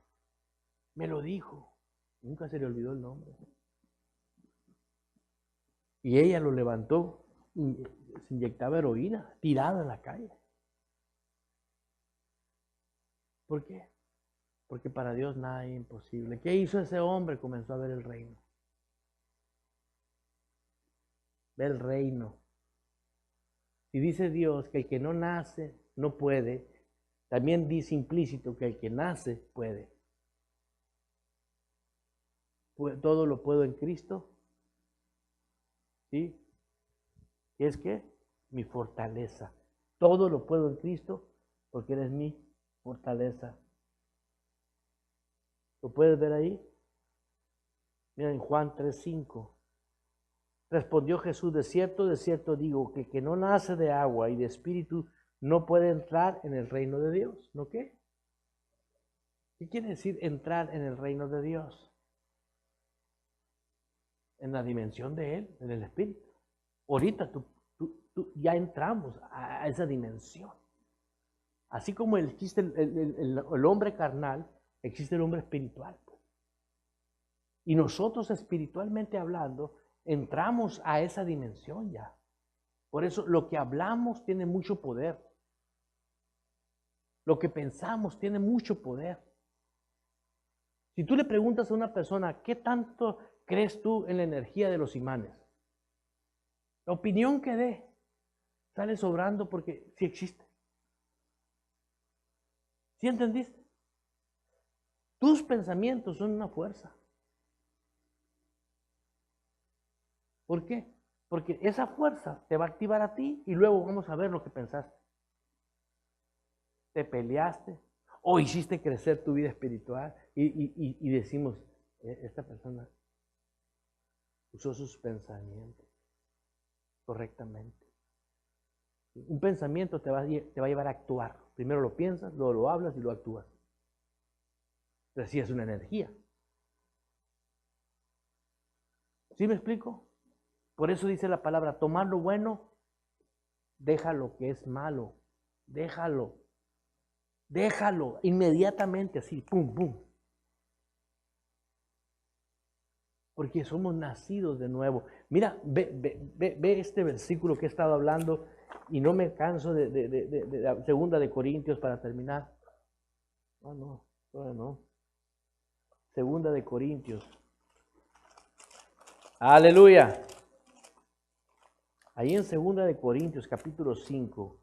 me lo dijo. Nunca se le olvidó el nombre. Y ella lo levantó y se inyectaba heroína, tirada en la calle. ¿Por qué? Porque para Dios nada es imposible. ¿Qué hizo ese hombre? Comenzó a ver el reino. Ve el reino. Si dice Dios que el que no nace no puede, también dice implícito que el que nace puede. Todo lo puedo en Cristo. ¿Sí? ¿Qué es qué? Mi fortaleza. Todo lo puedo en Cristo porque eres mi fortaleza. ¿Lo puedes ver ahí? Mira en Juan 3:5. Respondió Jesús, de cierto digo, que el que no nace de agua y de espíritu no puede entrar en el reino de Dios. ¿No qué? ¿Qué quiere decir entrar en el reino de Dios? En la dimensión de Él, en el espíritu. Ahorita ya entramos a esa dimensión. Así como existe el hombre carnal, existe el hombre espiritual. Y nosotros espiritualmente hablando, entramos a esa dimensión ya. Por eso lo que hablamos tiene mucho poder. Lo que pensamos tiene mucho poder. Si tú le preguntas a una persona, ¿qué tanto crees tú en la energía de los imanes? La opinión que dé sale sobrando porque sí existe. ¿Sí entendiste? Tus pensamientos son una fuerza. ¿Por qué? Porque esa fuerza te va a activar a ti y luego vamos a ver lo que pensaste. Te peleaste o hiciste crecer tu vida espiritual y decimos, esta persona Usó sus pensamientos correctamente. Un pensamiento te va a llevar a actuar. Primero lo piensas, luego lo hablas y lo actúas. Entonces sí es una energía. ¿Sí me explico? Por eso dice la palabra, tomar lo bueno, deja lo que es malo. Déjalo. Déjalo inmediatamente, así, pum, pum. Porque somos nacidos de nuevo. Mira, ve este versículo que he estado hablando y no me canso de la segunda de Corintios para terminar. No, todavía no. Segunda de Corintios. Aleluya. Ahí en segunda de Corintios, capítulo 5,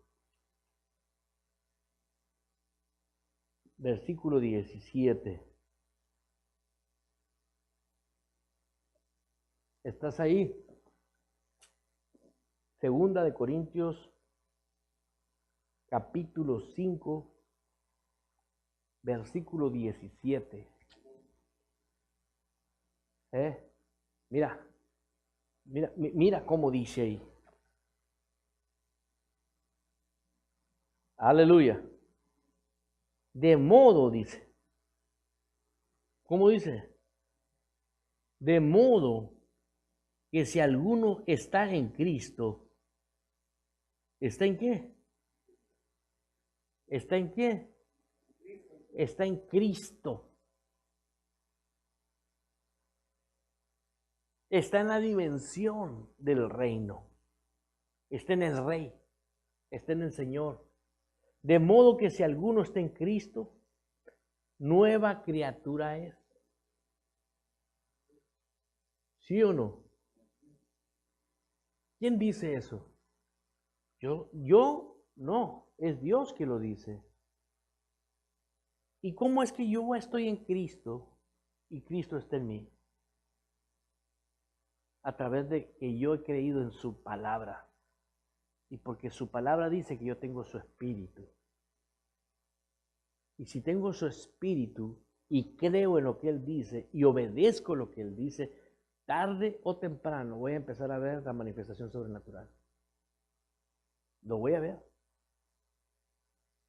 versículo 17. ¿Estás ahí? Segunda de Corintios, capítulo 5, versículo 17. Mira cómo dice ahí. Aleluya. De modo, dice. ¿Cómo dice? De modo que si alguno está en Cristo, ¿está en qué? ¿Está en qué? Está en Cristo. Está en la dimensión del reino. Está en el Rey. Está en el Señor. De modo que si alguno está en Cristo, nueva criatura es. ¿Sí o no? ¿Quién dice eso? Yo no, es Dios que lo dice. ¿Y cómo es que yo estoy en Cristo y Cristo está en mí? A través de que yo he creído en su palabra. Y porque su palabra dice que yo tengo su espíritu. Y si tengo su espíritu y creo en lo que Él dice y obedezco lo que Él dice, tarde o temprano voy a empezar a ver la manifestación sobrenatural. Lo voy a ver.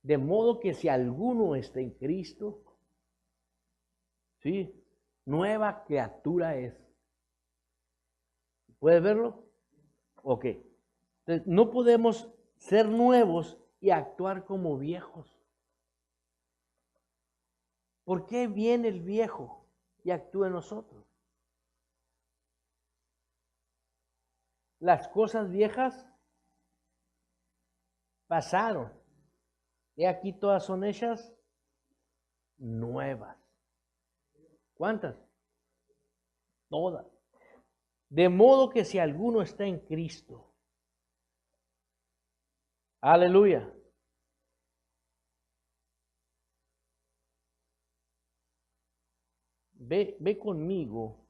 De modo que si alguno está en Cristo, ¿sí? Nueva criatura es. ¿Puedes verlo? Ok. Entonces, no podemos ser nuevos y actuar como viejos. ¿Por qué viene el viejo y actúa en nosotros? Las cosas viejas pasaron. Y aquí todas son hechas nuevas. ¿Cuántas? Todas. De modo que si alguno está en Cristo, aleluya. Ve conmigo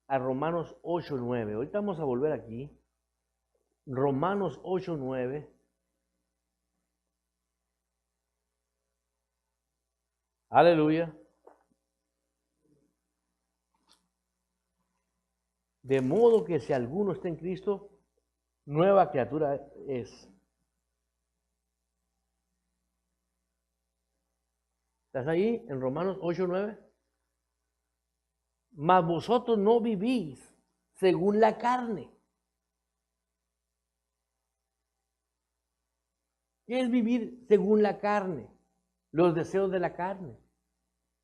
a Romanos 8:9. Ahorita vamos a volver aquí. Romanos 8:9. Aleluya. De modo que si alguno está en Cristo, nueva criatura es. ¿Estás ahí en Romanos 8:9? Mas vosotros no vivís según la carne. ¿Qué es vivir según la carne? Los deseos de la carne.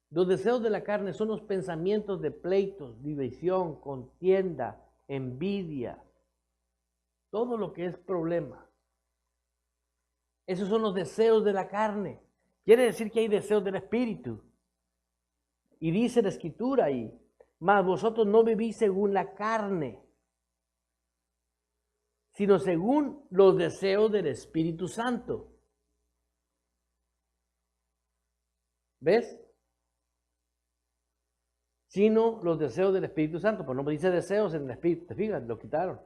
Los deseos de la carne son los pensamientos de pleitos, división, contienda, envidia, todo lo que es problema. Esos son los deseos de la carne. Quiere decir que hay deseos del espíritu. Y dice la escritura ahí, mas vosotros no vivís según la carne, sino según los deseos del Espíritu Santo. ¿Ves? Sino los deseos del Espíritu Santo. Pues no me dice deseos en el Espíritu, te fijas, lo quitaron.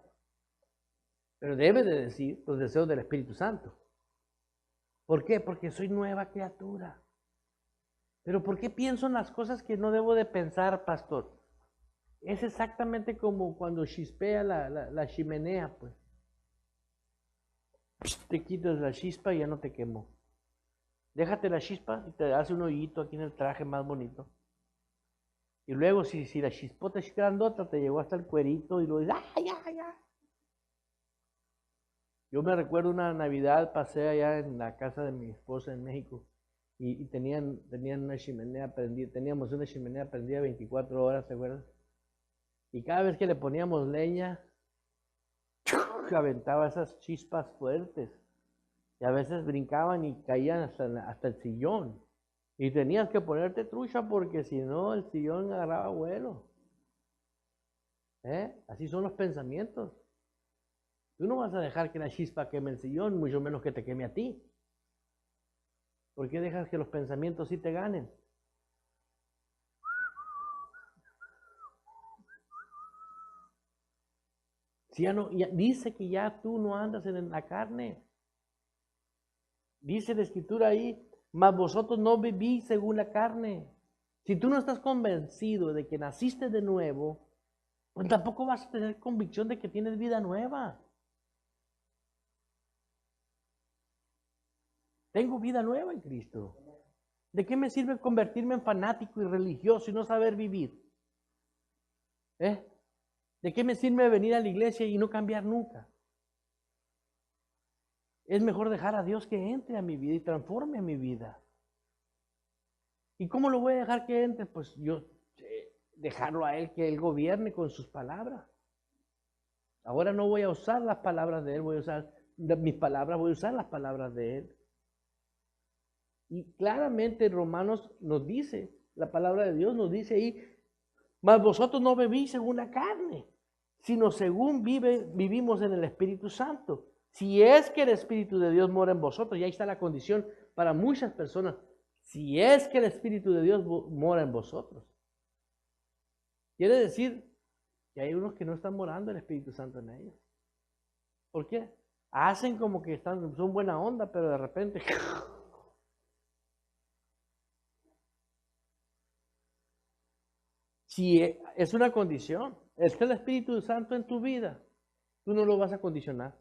Pero debe de decir los deseos del Espíritu Santo. ¿Por qué? Porque soy nueva criatura. Pero ¿por qué pienso en las cosas que no debo de pensar, pastor? Es exactamente como cuando chispea la chimenea, pues. Te quitas la chispa y ya no te quemó. Déjate la chispa y te hace un hoyito aquí en el traje más bonito. Y luego, si la chispota es grandota, te llegó hasta el cuerito y lo dices, ¡ah, ya! Yo me recuerdo una Navidad, pasé allá en la casa de mi esposa en México y tenían una chimenea prendida, teníamos una chimenea prendida 24 horas, ¿te acuerdas? Y cada vez que le poníamos leña, aventaba esas chispas fuertes. Y a veces brincaban y caían hasta el sillón. Y tenías que ponerte trucha porque si no el sillón agarraba vuelo. Así son los pensamientos. Tú no vas a dejar que la chispa queme el sillón, mucho menos que te queme a ti. ¿Por qué dejas que los pensamientos sí te ganen? Si dice que ya tú no andas en la carne. Dice la escritura ahí, mas vosotros no vivís según la carne. Si tú no estás convencido de que naciste de nuevo, pues tampoco vas a tener convicción de que tienes vida nueva. Tengo vida nueva en Cristo. ¿De qué me sirve convertirme en fanático y religioso y no saber vivir? ¿De qué me sirve venir a la iglesia y no cambiar nunca? Es mejor dejar a Dios que entre a mi vida y transforme mi vida. ¿Y cómo lo voy a dejar que entre? Pues yo dejarlo a Él, que Él gobierne con sus palabras. Ahora no voy a usar las palabras de Él, voy a usar mis palabras, voy a usar las palabras de Él. Y claramente Romanos nos dice, la palabra de Dios nos dice ahí, mas vosotros no vivís según la carne, sino según vivimos en el Espíritu Santo. Si es que el Espíritu de Dios mora en vosotros, y ahí está la condición para muchas personas, si es que el Espíritu de Dios mora en vosotros. Quiere decir que hay unos que no están morando el Espíritu Santo en ellos. ¿Por qué? Hacen como que son buena onda, pero de repente... Si es una condición, es que el Espíritu Santo en tu vida, tú no lo vas a condicionar.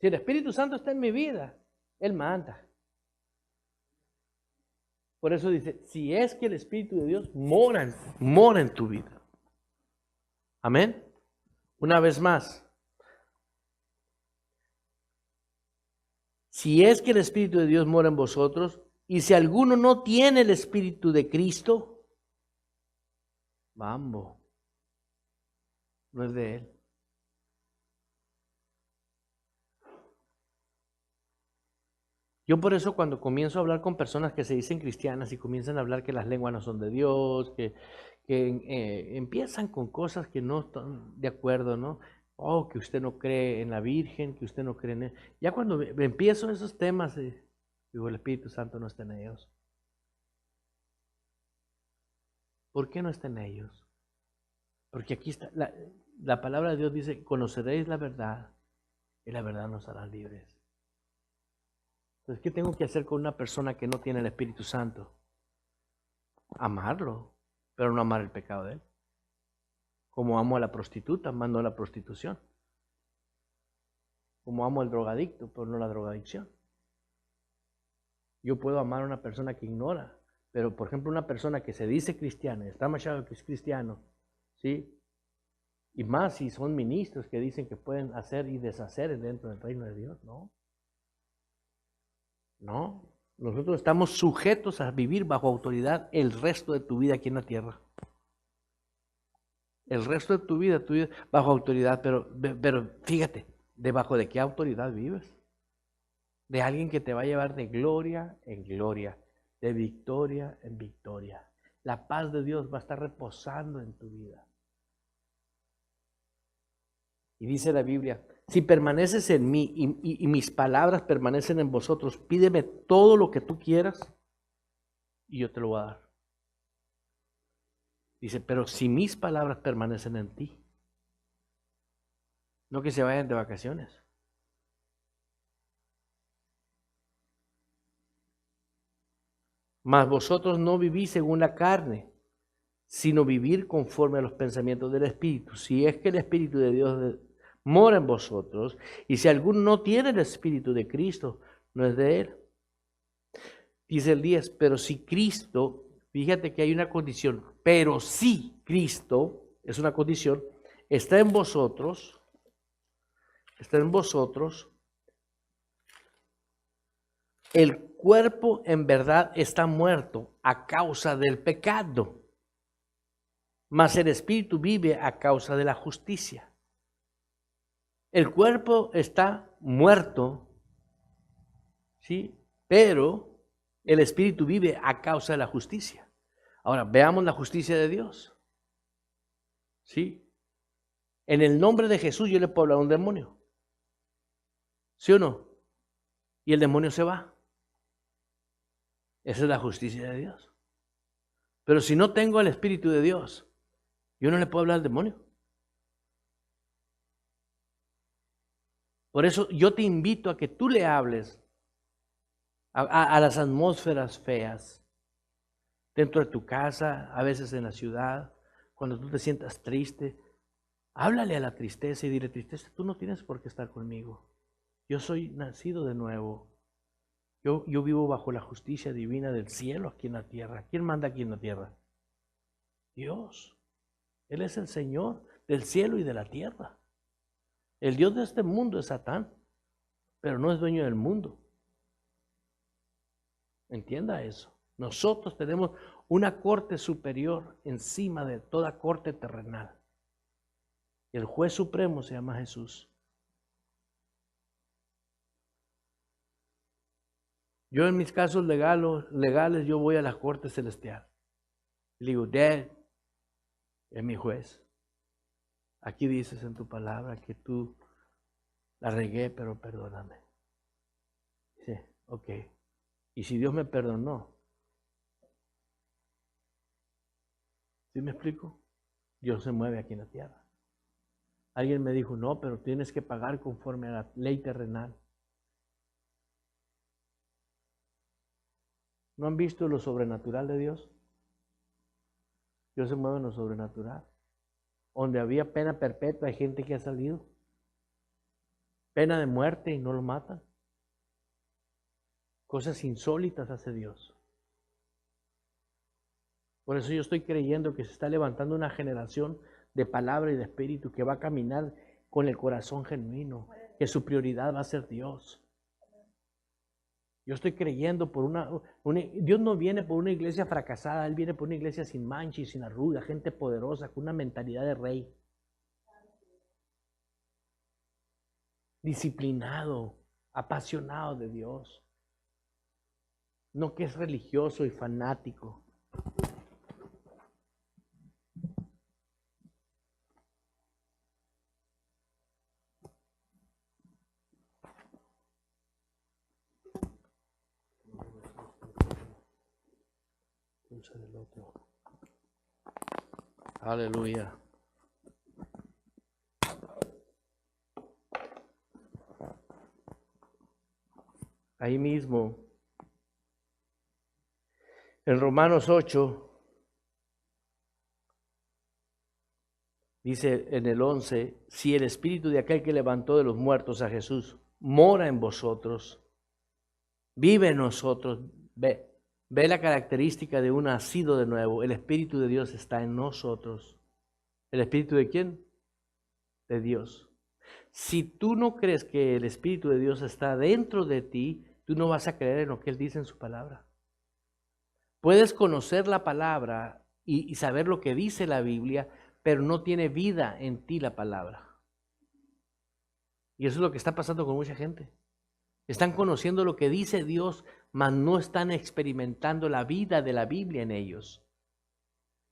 Si el Espíritu Santo está en mi vida, Él manda. Por eso dice, si es que el Espíritu de Dios mora en tu vida. Amén. Una vez más. Si es que el Espíritu de Dios mora en vosotros, y si alguno no tiene el Espíritu de Cristo, vamos, no es de Él. Yo por eso cuando comienzo a hablar con personas que se dicen cristianas y comienzan a hablar que las lenguas no son de Dios, que empiezan con cosas que no están de acuerdo, ¿no? Oh, que usted no cree en la Virgen, que usted no cree en él. Ya cuando empiezo esos temas, digo, el Espíritu Santo no está en ellos. ¿Por qué no está en ellos? Porque aquí está, la palabra de Dios dice, conoceréis la verdad y la verdad nos hará libres. Entonces, ¿qué tengo que hacer con una persona que no tiene el Espíritu Santo? Amarlo, pero no amar el pecado de él. Como amo a la prostituta, mando a la prostitución. Como amo al drogadicto, pero no la drogadicción. Yo puedo amar a una persona que ignora, pero por ejemplo una persona que se dice cristiana, está machado que es cristiano, ¿sí? Y más si son ministros que dicen que pueden hacer y deshacer dentro del reino de Dios, ¿no? No, nosotros estamos sujetos a vivir bajo autoridad el resto de tu vida aquí en la tierra. El resto de tu vida bajo autoridad, pero fíjate, ¿debajo de qué autoridad vives? De alguien que te va a llevar de gloria en gloria, de victoria en victoria. La paz de Dios va a estar reposando en tu vida. Y dice la Biblia, si permaneces en mí y mis palabras permanecen en vosotros, pídeme todo lo que tú quieras y yo te lo voy a dar. Dice, pero si mis palabras permanecen en ti, no que se vayan de vacaciones. Mas vosotros no vivís según la carne, sino vivir conforme a los pensamientos del Espíritu. Si es que el Espíritu de Dios mora en vosotros, y si alguno no tiene el Espíritu de Cristo, no es de él. Dice el 10, pero si Cristo, fíjate que hay una condición, pero si Cristo, es una condición, está en vosotros, el cuerpo en verdad está muerto a causa del pecado, mas el Espíritu vive a causa de la justicia. El cuerpo está muerto, ¿sí? Pero el Espíritu vive a causa de la justicia. Ahora, veamos la justicia de Dios. ¿Sí? En el nombre de Jesús yo le puedo hablar a un demonio. ¿Sí o no? Y el demonio se va. Esa es la justicia de Dios. Pero si no tengo el Espíritu de Dios, yo no le puedo hablar al demonio. Por eso yo te invito a que tú le hables a las atmósferas feas, dentro de tu casa, a veces en la ciudad, cuando tú te sientas triste, háblale a la tristeza y dile: tristeza, tú no tienes por qué estar conmigo. Yo soy nacido de nuevo. Yo vivo bajo la justicia divina del cielo aquí en la tierra. ¿Quién manda aquí en la tierra? Dios. Él es el Señor del cielo y de la tierra. El Dios de este mundo es Satán, pero no es dueño del mundo. Entienda eso. Nosotros tenemos una corte superior encima de toda corte terrenal. El juez supremo se llama Jesús. Yo en mis casos legales yo voy a la corte celestial. Le digo: Dad, es mi juez. Aquí dices en tu palabra que tú la regué, pero perdóname. Dice: ok. Y si Dios me perdonó, ¿sí me explico? Dios se mueve aquí en la tierra. Alguien me dijo: no, pero tienes que pagar conforme a la ley terrenal. ¿No han visto lo sobrenatural de Dios? Dios se mueve en lo sobrenatural. Donde había pena perpetua hay gente que ha salido. Pena de muerte y no lo matan. Cosas insólitas hace Dios. Por eso yo estoy creyendo que se está levantando una generación de palabra y de espíritu que va a caminar con el corazón genuino, que su prioridad va a ser Dios. Yo estoy creyendo por Dios no viene por una iglesia fracasada, Él viene por una iglesia sin mancha y sin arruga, gente poderosa, con una mentalidad de rey. Disciplinado, apasionado de Dios. No que es religioso y fanático. Del otro. Aleluya. Ahí mismo, en Romanos 8, dice en el 11, si el espíritu de aquel que levantó de los muertos a Jesús mora en vosotros, vive en nosotros, ve la característica de un nacido de nuevo. El Espíritu de Dios está en nosotros. ¿El Espíritu de quién? De Dios. Si tú no crees que el Espíritu de Dios está dentro de ti, tú no vas a creer en lo que Él dice en su palabra. Puedes conocer la palabra y saber lo que dice la Biblia, pero no tiene vida en ti la palabra. Y eso es lo que está pasando con mucha gente. Están conociendo lo que dice Dios, mas no están experimentando la vida de la Biblia en ellos.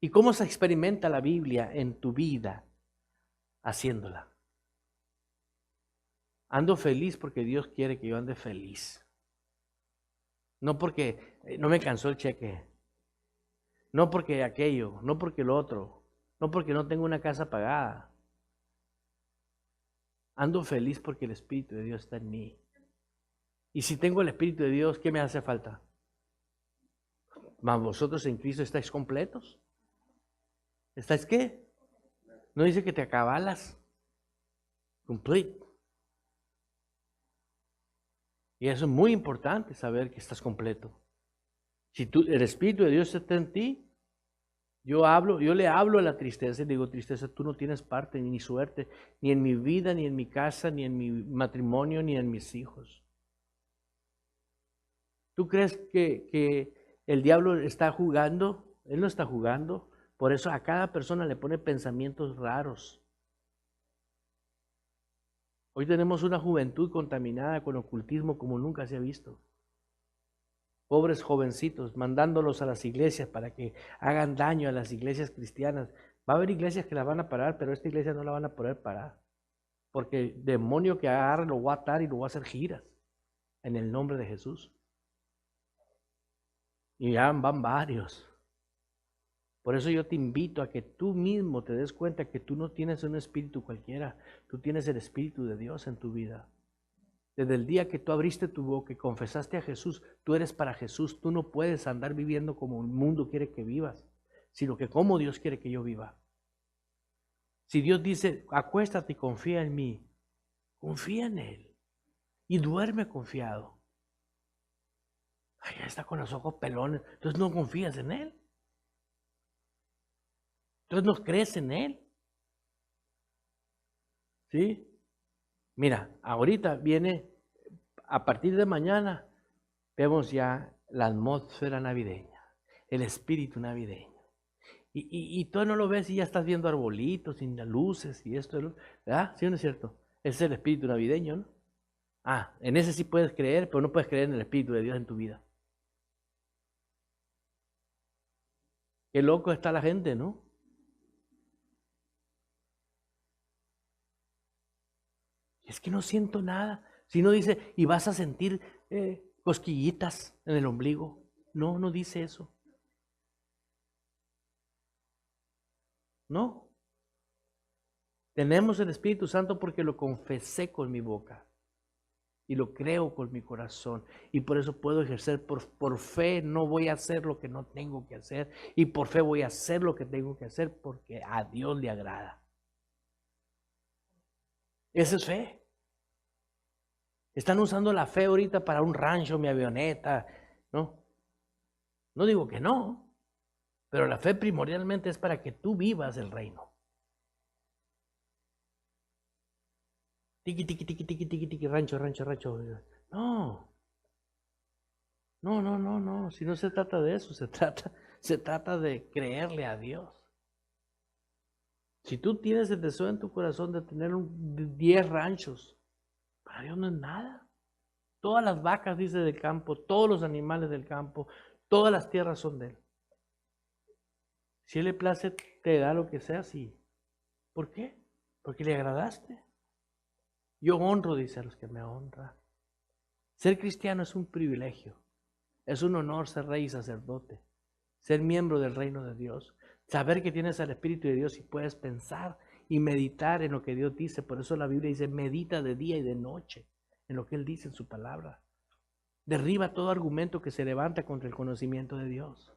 ¿Y cómo se experimenta la Biblia en tu vida? Haciéndola. Ando feliz porque Dios quiere que yo ande feliz. No porque no me cansó el cheque. No porque aquello, no porque lo otro. No porque no tengo una casa pagada. Ando feliz porque el Espíritu de Dios está en mí. Y si tengo el Espíritu de Dios, ¿qué me hace falta? ¿Mas vosotros en Cristo estáis completos? ¿Estás qué? No dice que te acabalas. Complete. Y eso es muy importante, saber que estás completo. Si el Espíritu de Dios está en ti, yo le hablo a la tristeza y digo, tristeza, tú no tienes parte ni suerte, ni en mi vida, ni en mi casa, ni en mi matrimonio, ni en mis hijos. ¿Tú crees que el diablo está jugando? Él no está jugando. Por eso a cada persona le pone pensamientos raros. Hoy tenemos una juventud contaminada con ocultismo como nunca se ha visto. Pobres jovencitos, mandándolos a las iglesias para que hagan daño a las iglesias cristianas. Va a haber iglesias que la van a parar, pero esta iglesia no la van a poder parar. Porque el demonio que agarre lo va a atar y lo va a hacer giras. En el nombre de Jesús. Y ya van varios. Por eso yo te invito a que tú mismo te des cuenta que tú no tienes un espíritu cualquiera. Tú tienes el Espíritu de Dios en tu vida. Desde el día que tú abriste tu boca y confesaste a Jesús, tú eres para Jesús. Tú no puedes andar viviendo como el mundo quiere que vivas, sino que como Dios quiere que yo viva. Si Dios dice, acuéstate y confía en mí, confía en Él y duerme confiado. Ay, ya está con los ojos pelones, entonces no confías en Él. Entonces no crees en Él. ¿Sí? Mira, ahorita viene, a partir de mañana, vemos ya la atmósfera navideña, el espíritu navideño. Y tú no lo ves y ya estás viendo arbolitos y luces y esto, ¿verdad? ¿Sí o no es cierto? Ese es el espíritu navideño, ¿no? Ah, en ese sí puedes creer, pero no puedes creer en el Espíritu de Dios en tu vida. Qué loco está la gente, ¿no? Es que no siento nada. Si no dice, y vas a sentir cosquillitas en el ombligo. No, no dice eso. No. Tenemos el Espíritu Santo porque lo confesé con mi boca. Y lo creo con mi corazón. Y por eso puedo ejercer por fe. No voy a hacer lo que no tengo que hacer. Y por fe voy a hacer lo que tengo que hacer porque a Dios le agrada. Esa es fe. Están usando la fe ahorita para un rancho, mi avioneta, ¿no? No digo que no, pero la fe primordialmente es para que tú vivas el reino. Tiki, tiki, tiki, tiki, tiki, tiki, rancho, rancho, rancho. No. No, no, no, no. Si no se trata de eso, se trata de creerle a Dios. Si tú tienes el deseo en tu corazón de tener 10 ranchos, para Dios no es nada. Todas las vacas, dice, del campo, todos los animales del campo, todas las tierras son de Él. Si Él le place, te da lo que sea, sí. ¿Por qué? Porque le agradaste. Yo honro, dice, a los que me honran. Ser cristiano es un privilegio. Es un honor ser rey y sacerdote. Ser miembro del reino de Dios. Saber que tienes al Espíritu de Dios y puedes pensar y meditar en lo que Dios dice. Por eso la Biblia dice, medita de día y de noche en lo que Él dice en su palabra. Derriba todo argumento que se levanta contra el conocimiento de Dios.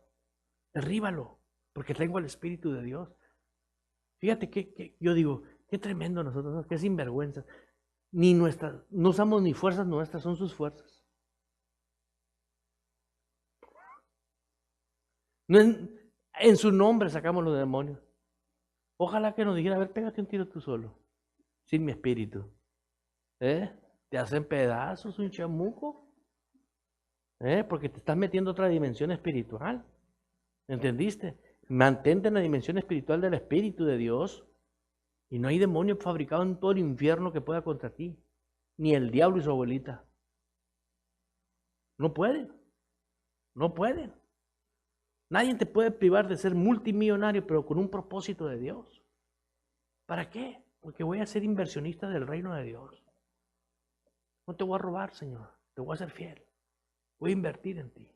Derríbalo, porque tengo el Espíritu de Dios. Fíjate que yo digo, qué tremendo nosotros, ¿no? Qué sinvergüenza. No usamos ni fuerzas nuestras, son sus fuerzas. No en su nombre sacamos los demonios. Ojalá que nos dijera, a ver, pégate un tiro tú solo, sin mi espíritu. Te hacen pedazos un chamuco. Porque te estás metiendo a otra dimensión espiritual. ¿Entendiste? Mantente en la dimensión espiritual del Espíritu de Dios. Y no hay demonio fabricado en todo el infierno que pueda contra ti. Ni el diablo y su abuelita. No pueden. No pueden. Nadie te puede privar de ser multimillonario, pero con un propósito de Dios. ¿Para qué? Porque voy a ser inversionista del reino de Dios. No te voy a robar, Señor. Te voy a ser fiel. Voy a invertir en ti.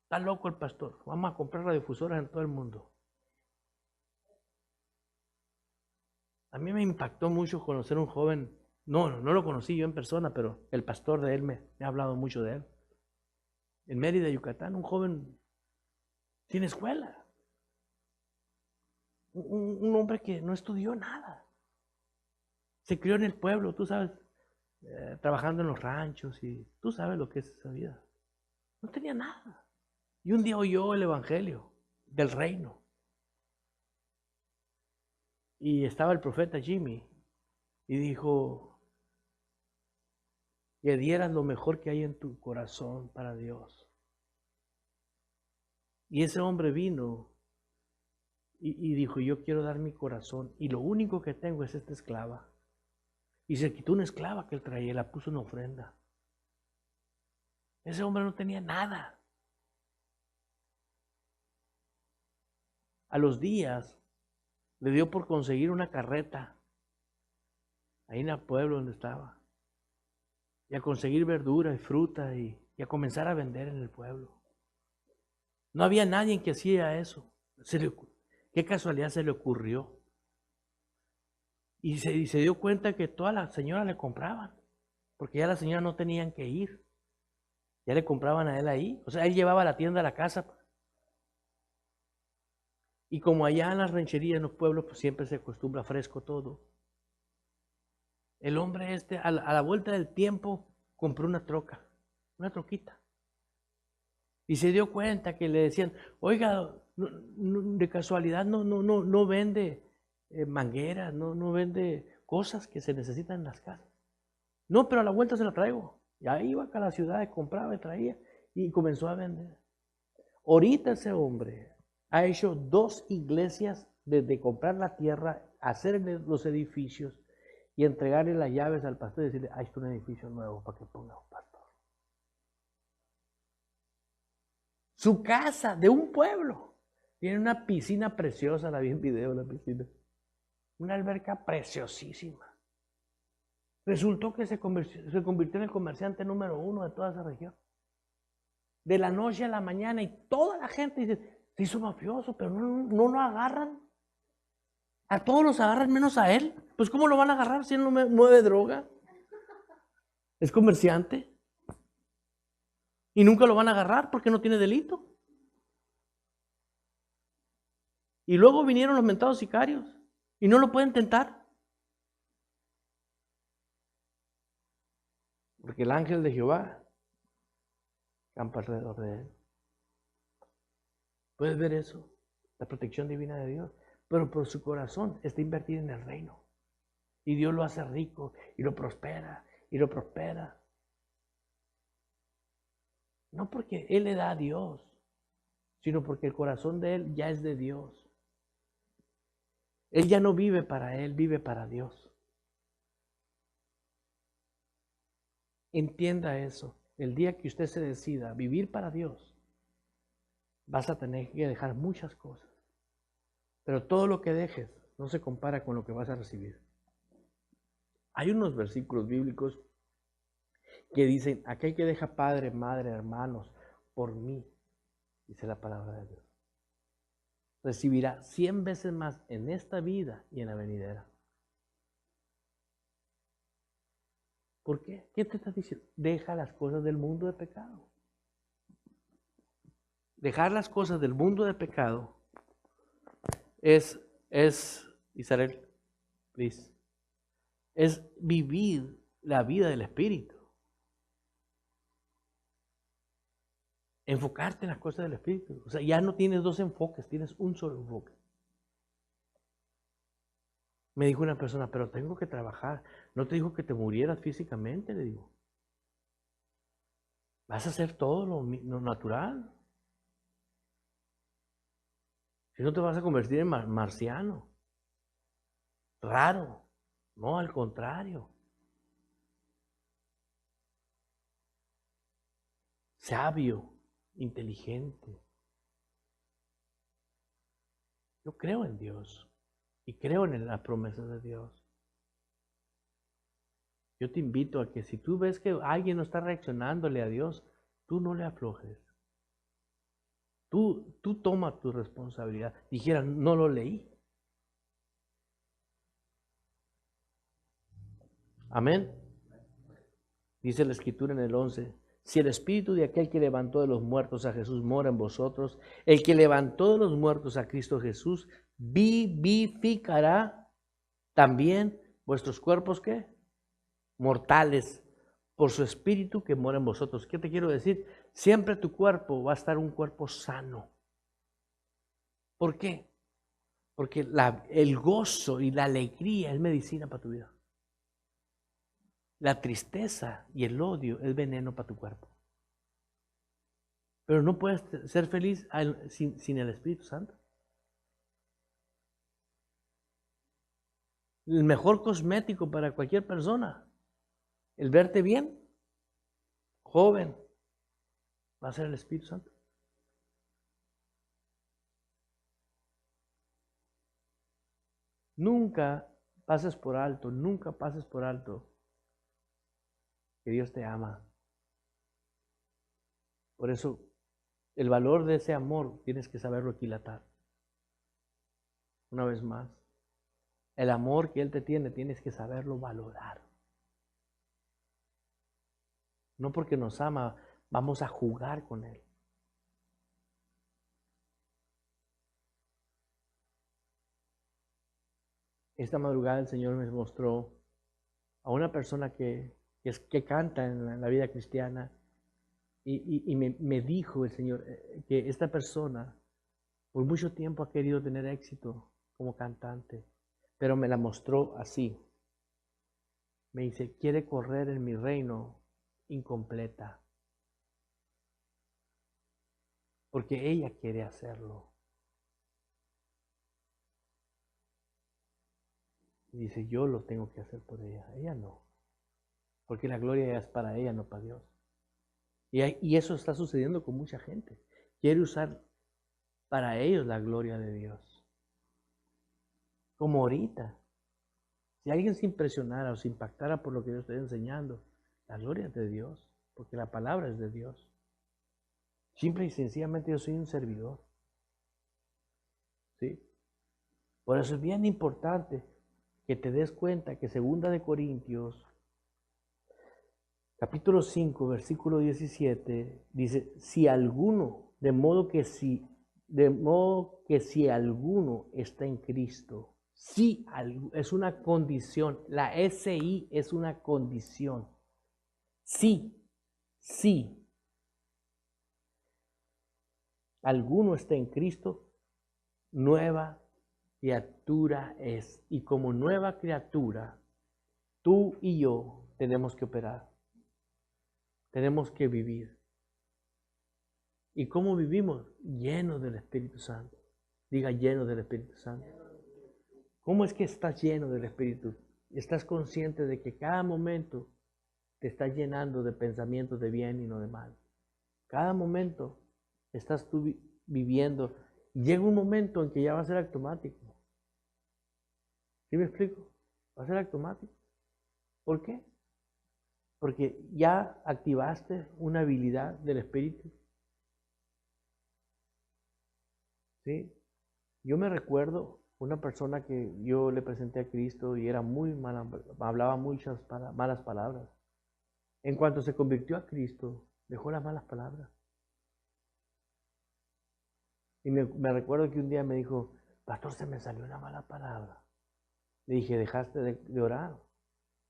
Está loco el pastor. Vamos a comprar radiofusoras en todo el mundo. A mí me impactó mucho conocer a un joven. No lo conocí yo en persona, pero el pastor de él me ha hablado mucho de él. En Mérida, Yucatán, un joven sin escuela. Un hombre que no estudió nada. Se crió en el pueblo, tú sabes, trabajando en los ranchos y tú sabes lo que es esa vida. No tenía nada. Y un día oyó el evangelio del reino. Y estaba el profeta Jimmy y dijo que dieras lo mejor que hay en tu corazón para Dios. Y ese hombre vino y dijo, yo quiero dar mi corazón y lo único que tengo es esta esclava. Y se quitó una esclava que él traía y la puso en ofrenda. Ese hombre no tenía nada. A los días le dio por conseguir una carreta ahí en el pueblo donde estaba. Y a conseguir verdura y fruta y a comenzar a vender en el pueblo. No había nadie que hacía eso. Qué casualidad se le ocurrió. Y se dio cuenta que todas las señoras le compraban. Porque ya las señoras no tenían que ir. Ya le compraban a él ahí. O sea, él llevaba la tienda a la casa. Y como allá en las rancherías, en los pueblos, pues siempre se acostumbra fresco todo. El hombre a la vuelta del tiempo compró una troquita. Y se dio cuenta que le decían, oiga, de casualidad no vende mangueras, no vende cosas que se necesitan en las casas. No, pero a la vuelta se la traigo. Y ahí iba acá a la ciudad, compraba y traía y comenzó a vender. Ahorita ese hombre ha hecho 2 iglesias desde comprar la tierra, hacer los edificios y entregarle las llaves al pastor y decirle, ahí está un edificio nuevo para que ponga un pastor. Su casa de un pueblo tiene una piscina preciosa, la vi en video, la piscina. Una alberca preciosísima. Resultó que se convirtió en el comerciante número 1 de toda esa región. De la noche a la mañana y toda la gente dice, se hizo mafioso, pero no lo agarran. A todos los agarran menos a él. Pues ¿cómo lo van a agarrar si él no mueve droga? Es comerciante. Y nunca lo van a agarrar porque no tiene delito. Y luego vinieron los mentados sicarios y no lo pueden tentar. Porque el ángel de Jehová campa alrededor de él. ¿Puedes ver eso? La protección divina de Dios. Pero por su corazón está invertido en el reino. Y Dios lo hace rico y lo prospera y lo prospera. No porque Él le da a Dios, sino porque el corazón de Él ya es de Dios. Él ya no vive para Él, vive para Dios. Entienda eso. El día que usted se decida vivir para Dios, vas a tener que dejar muchas cosas. Pero todo lo que dejes no se compara con lo que vas a recibir. Hay unos versículos bíblicos que dicen, aquel que deja padre, madre, hermanos, por mí, dice la palabra de Dios, recibirá 100 veces más en esta vida y en la venidera. ¿Por qué? ¿Qué te estás diciendo? Deja las cosas del mundo de pecado. Dejar las cosas del mundo de pecado es Israel, please, es vivir la vida del Espíritu. Enfocarte en las cosas del Espíritu. O sea, ya no tienes 2 enfoques, tienes un solo enfoque. Me dijo una persona, pero tengo que trabajar. ¿No te dijo que te murieras físicamente? Le digo. ¿Vas a hacer todo lo natural? Si no te vas a convertir en marciano. Raro. No, al contrario. Sabio, inteligente. Yo creo en Dios y creo en las promesas de Dios. Yo te invito a que si tú ves que alguien no está reaccionándole a Dios, tú no le aflojes. Tú toma tu responsabilidad. Dijera, no lo leí. Amén. Dice la Escritura en el 11. Si el espíritu de aquel que levantó de los muertos a Jesús mora en vosotros, el que levantó de los muertos a Cristo Jesús vivificará también vuestros cuerpos, ¿qué? Mortales, por su espíritu que mora en vosotros. ¿Qué te quiero decir? Siempre tu cuerpo va a estar un cuerpo sano. ¿Por qué? Porque el gozo y la alegría es medicina para tu vida. La tristeza y el odio es veneno para tu cuerpo. Pero no puedes ser feliz sin el Espíritu Santo. El mejor cosmético para cualquier persona, el verte bien, joven, va a ser el Espíritu Santo. Nunca pases por alto que Dios te ama. Por eso, el valor de ese amor tienes que saberlo aquilatar. Una vez más, el amor que Él te tiene, tienes que saberlo valorar. No porque nos ama, vamos a jugar con Él. Esta madrugada el Señor me mostró a una persona que canta en la vida cristiana y me dijo el Señor que esta persona por mucho tiempo ha querido tener éxito como cantante, pero me la mostró así. Me dice, quiere correr en mi reino incompleta, porque ella quiere hacerlo. Y dice, yo lo tengo que hacer por ella no, porque la gloria ya es para ella, no para Dios. Y eso está sucediendo con mucha gente. Quiere usar para ellos la gloria de Dios. Como ahorita. Si alguien se impresionara o se impactara por lo que yo estoy enseñando, la gloria es de Dios, porque la palabra es de Dios. Simple y sencillamente yo soy un servidor. ¿Sí? Por eso es bien importante que te des cuenta que 2 Corintios, capítulo 5, versículo 17, dice, si alguno, de modo que si alguno está en Cristo, si es una condición, la SI es una condición. Si alguno está en Cristo, nueva criatura es. Y como nueva criatura, tú y yo tenemos que operar. Tenemos que vivir. ¿Y cómo vivimos? Llenos del Espíritu Santo. Diga, lleno del Espíritu Santo. ¿Cómo es que estás lleno del Espíritu? Estás consciente de que cada momento te estás llenando de pensamientos de bien y no de mal. Cada momento estás tú viviendo. Llega un momento en que ya va a ser automático. ¿Sí me explico? Va a ser automático. ¿Por qué? Porque ya activaste una habilidad del Espíritu. ¿Sí? Yo me recuerdo una persona que yo le presenté a Cristo y era muy mala, hablaba muchas malas palabras. En cuanto se convirtió a Cristo, dejó las malas palabras. Y me recuerdo que un día me dijo, pastor, se me salió una mala palabra. Le dije, ¿dejaste de orar?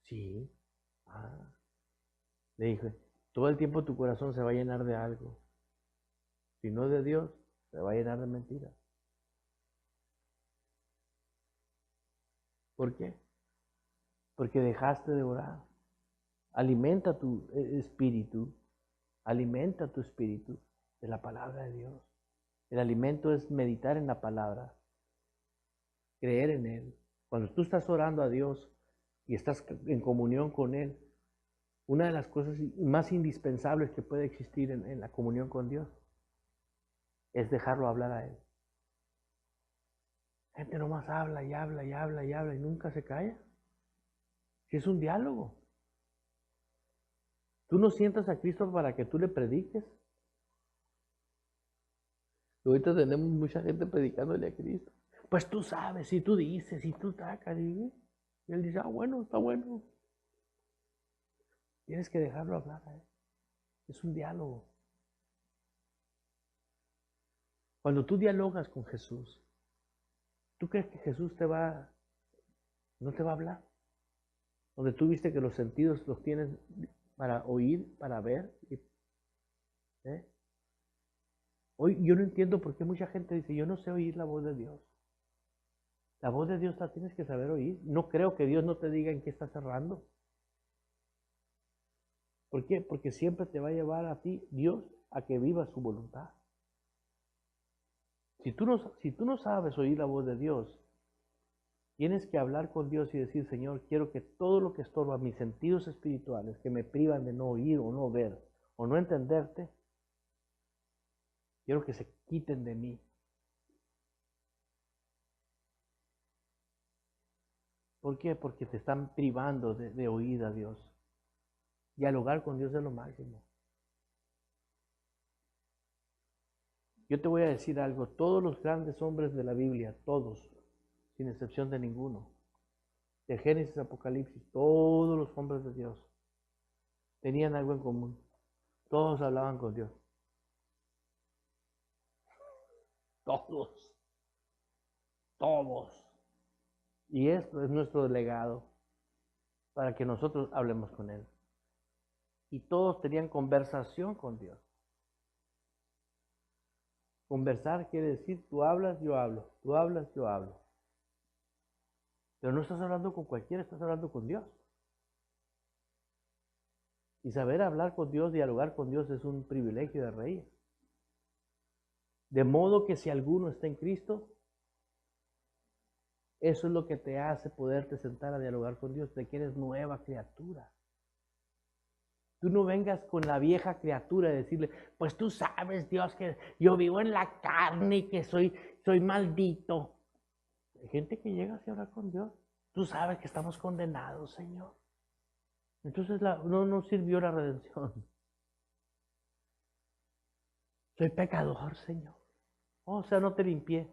Sí. Le dije, todo el tiempo tu corazón se va a llenar de algo. Si no de Dios, se va a llenar de mentiras. ¿Por qué? Porque dejaste de orar. Alimenta tu espíritu de la palabra de Dios. El alimento es meditar en la palabra, creer en Él. Cuando tú estás orando a Dios y estás en comunión con Él, una de las cosas más indispensables que puede existir en la comunión con Dios es dejarlo hablar a Él. Gente nomás habla y habla y habla y habla y nunca se calla. Si es un diálogo. Tú no sientas a Cristo para que tú le prediques. Ahorita tenemos mucha gente predicándole a Cristo. Pues tú sabes, y tú dices, y tú sacas, y Él dice, bueno, está bueno. Tienes que dejarlo hablar a Él. Es un diálogo. Cuando tú dialogas con Jesús, ¿Tú crees que Jesús no te va a hablar? Donde tú viste que los sentidos los tienes para oír, para ver. ¿Eh? Hoy yo no entiendo por qué mucha gente dice, yo no sé oír la voz de Dios. La voz de Dios la tienes que saber oír. No creo que Dios no te diga en qué estás cerrando. ¿Por qué? Porque siempre te va a llevar a ti, Dios, a que vivas su voluntad. Si tú no sabes oír la voz de Dios, tienes que hablar con Dios y decir, Señor, quiero que todo lo que estorba mis sentidos espirituales, que me privan de no oír o no ver o no entenderte, quiero que se quiten de mí. ¿Por qué? Porque te están privando de oír a Dios. Dialogar con Dios es lo máximo. Yo te voy a decir algo, todos los grandes hombres de la Biblia, todos, sin excepción de ninguno, de Génesis a Apocalipsis, todos los hombres de Dios tenían algo en común. Todos hablaban con Dios. Todos. Todos. Y esto es nuestro legado para que nosotros hablemos con Él. Y todos tenían conversación con Dios. Conversar quiere decir, tú hablas, yo hablo. Tú hablas, yo hablo. Pero no estás hablando con cualquiera, estás hablando con Dios. Y saber hablar con Dios, dialogar con Dios es un privilegio de reyes. De modo que si alguno está en Cristo, eso es lo que te hace poderte sentar a dialogar con Dios, de que eres nueva criatura. Tú no vengas con la vieja criatura y decirle, pues tú sabes, Dios, que yo vivo en la carne y que soy maldito. Hay gente que llega así a hablar con Dios. Tú sabes que estamos condenados, Señor. Entonces no sirvió la redención. Soy pecador, Señor. O sea, no te limpié.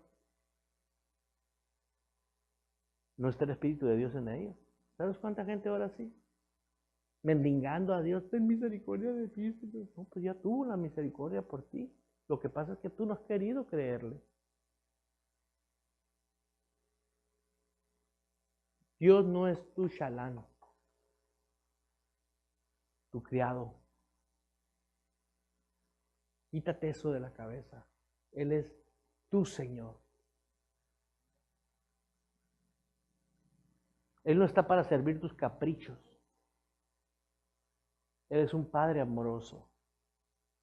No está el Espíritu de Dios en ellos. ¿Sabes cuánta gente ahora sí? Mendigando a Dios, ten misericordia de ti, Señor. No, pues ya tuvo la misericordia por ti. Lo que pasa es que tú no has querido creerle. Dios no es tu shalán, tu criado. Quítate eso de la cabeza. Él es tu Señor. Él no está para servir tus caprichos. Él es un Padre amoroso.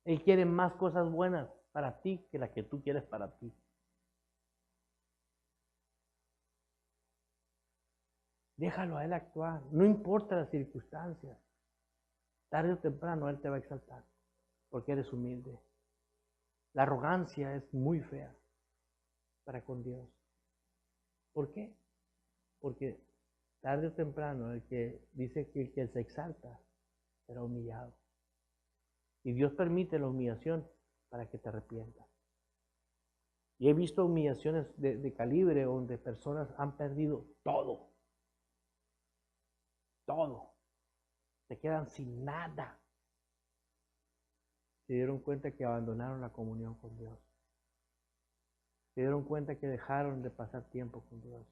Él quiere más cosas buenas para ti que las que tú quieres para ti. Déjalo a Él actuar. No importa las circunstancias. Tarde o temprano Él te va a exaltar. Porque eres humilde. La arrogancia es muy fea para con Dios. ¿Por qué? Porque tarde o temprano el que dice que el que se exalta será humillado. Y Dios permite la humillación para que te arrepientas. Y he visto humillaciones de calibre donde personas han perdido todo. Todo. Se quedan sin nada. Se dieron cuenta que abandonaron la comunión con Dios. Se dieron cuenta que dejaron de pasar tiempo con Dios.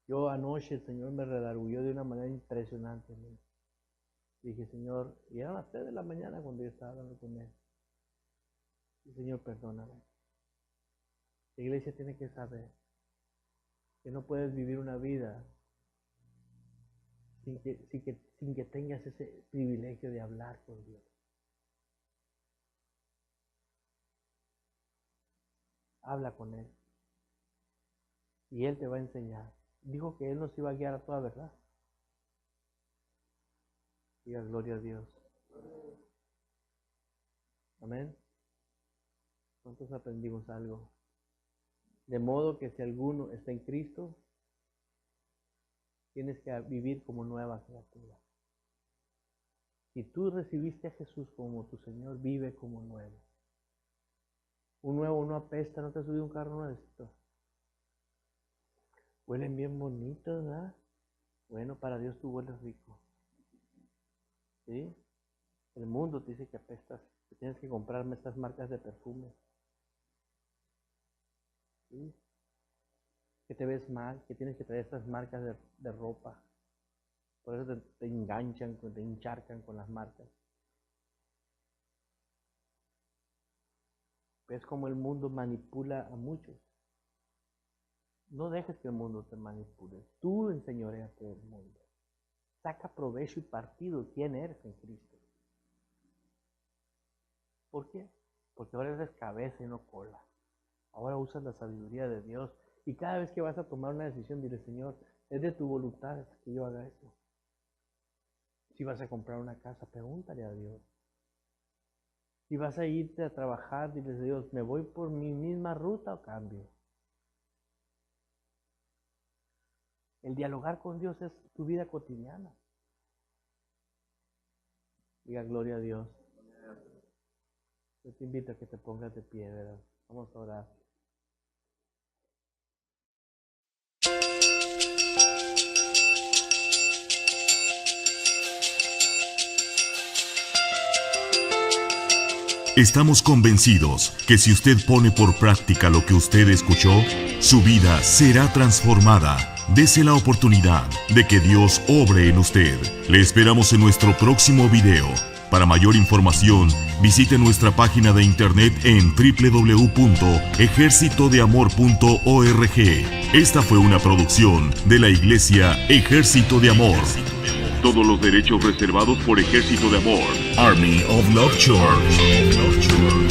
Yo anoche el Señor me redarguyó de una manera impresionante. Dije, Señor, y eran las 3 de la mañana cuando yo estaba hablando con Él. Y Señor, perdóname. La iglesia tiene que saber que no puedes vivir una vida sin que tengas ese privilegio de hablar con Dios. Habla con Él. Y Él te va a enseñar. Dijo que Él nos iba a guiar a toda verdad. Diga gloria a Dios. Amén. ¿Cuántos aprendimos algo? De modo que si alguno está en Cristo, tienes que vivir como nueva criatura. Si tú recibiste a Jesús como tu Señor, vive como nuevo. Un nuevo no apesta, no te has subido un carro nuevecito. Huelen bien bonitos, ¿verdad? Bueno, para Dios tú hueles rico. ¿Sí? El mundo te dice que apestas, que tienes que comprarme estas marcas de perfume. ¿Sí? que te ves mal, que tienes que traer estas marcas de ropa. Por eso te enganchan, te encharcan con las marcas. ¿Ves cómo el mundo manipula a muchos? No dejes que el mundo te manipule. Tú enseñoreate del mundo. Saca provecho y partido de quién eres en Cristo. ¿Por qué? Porque ahora eres cabeza y no cola. Ahora usas la sabiduría de Dios. Y cada vez que vas a tomar una decisión, dile, Señor, es de tu voluntad que yo haga esto. Si vas a comprar una casa, pregúntale a Dios. Si vas a irte a trabajar, dile a Dios, ¿me voy por mi misma ruta o cambio? El dialogar con Dios es tu vida cotidiana. Diga gloria a Dios. Yo te invito a que te pongas de pie, ¿verdad? Vamos a orar. Estamos convencidos que si usted pone por práctica lo que usted escuchó, su vida será transformada. Dese la oportunidad de que Dios obre en usted. Le esperamos en nuestro próximo video. Para mayor información, visite nuestra página de internet en www.ejercitodeamor.org. Esta fue una producción de la Iglesia Ejército de Amor. Todos los derechos reservados por Ejército de Amor. Army of Love Church.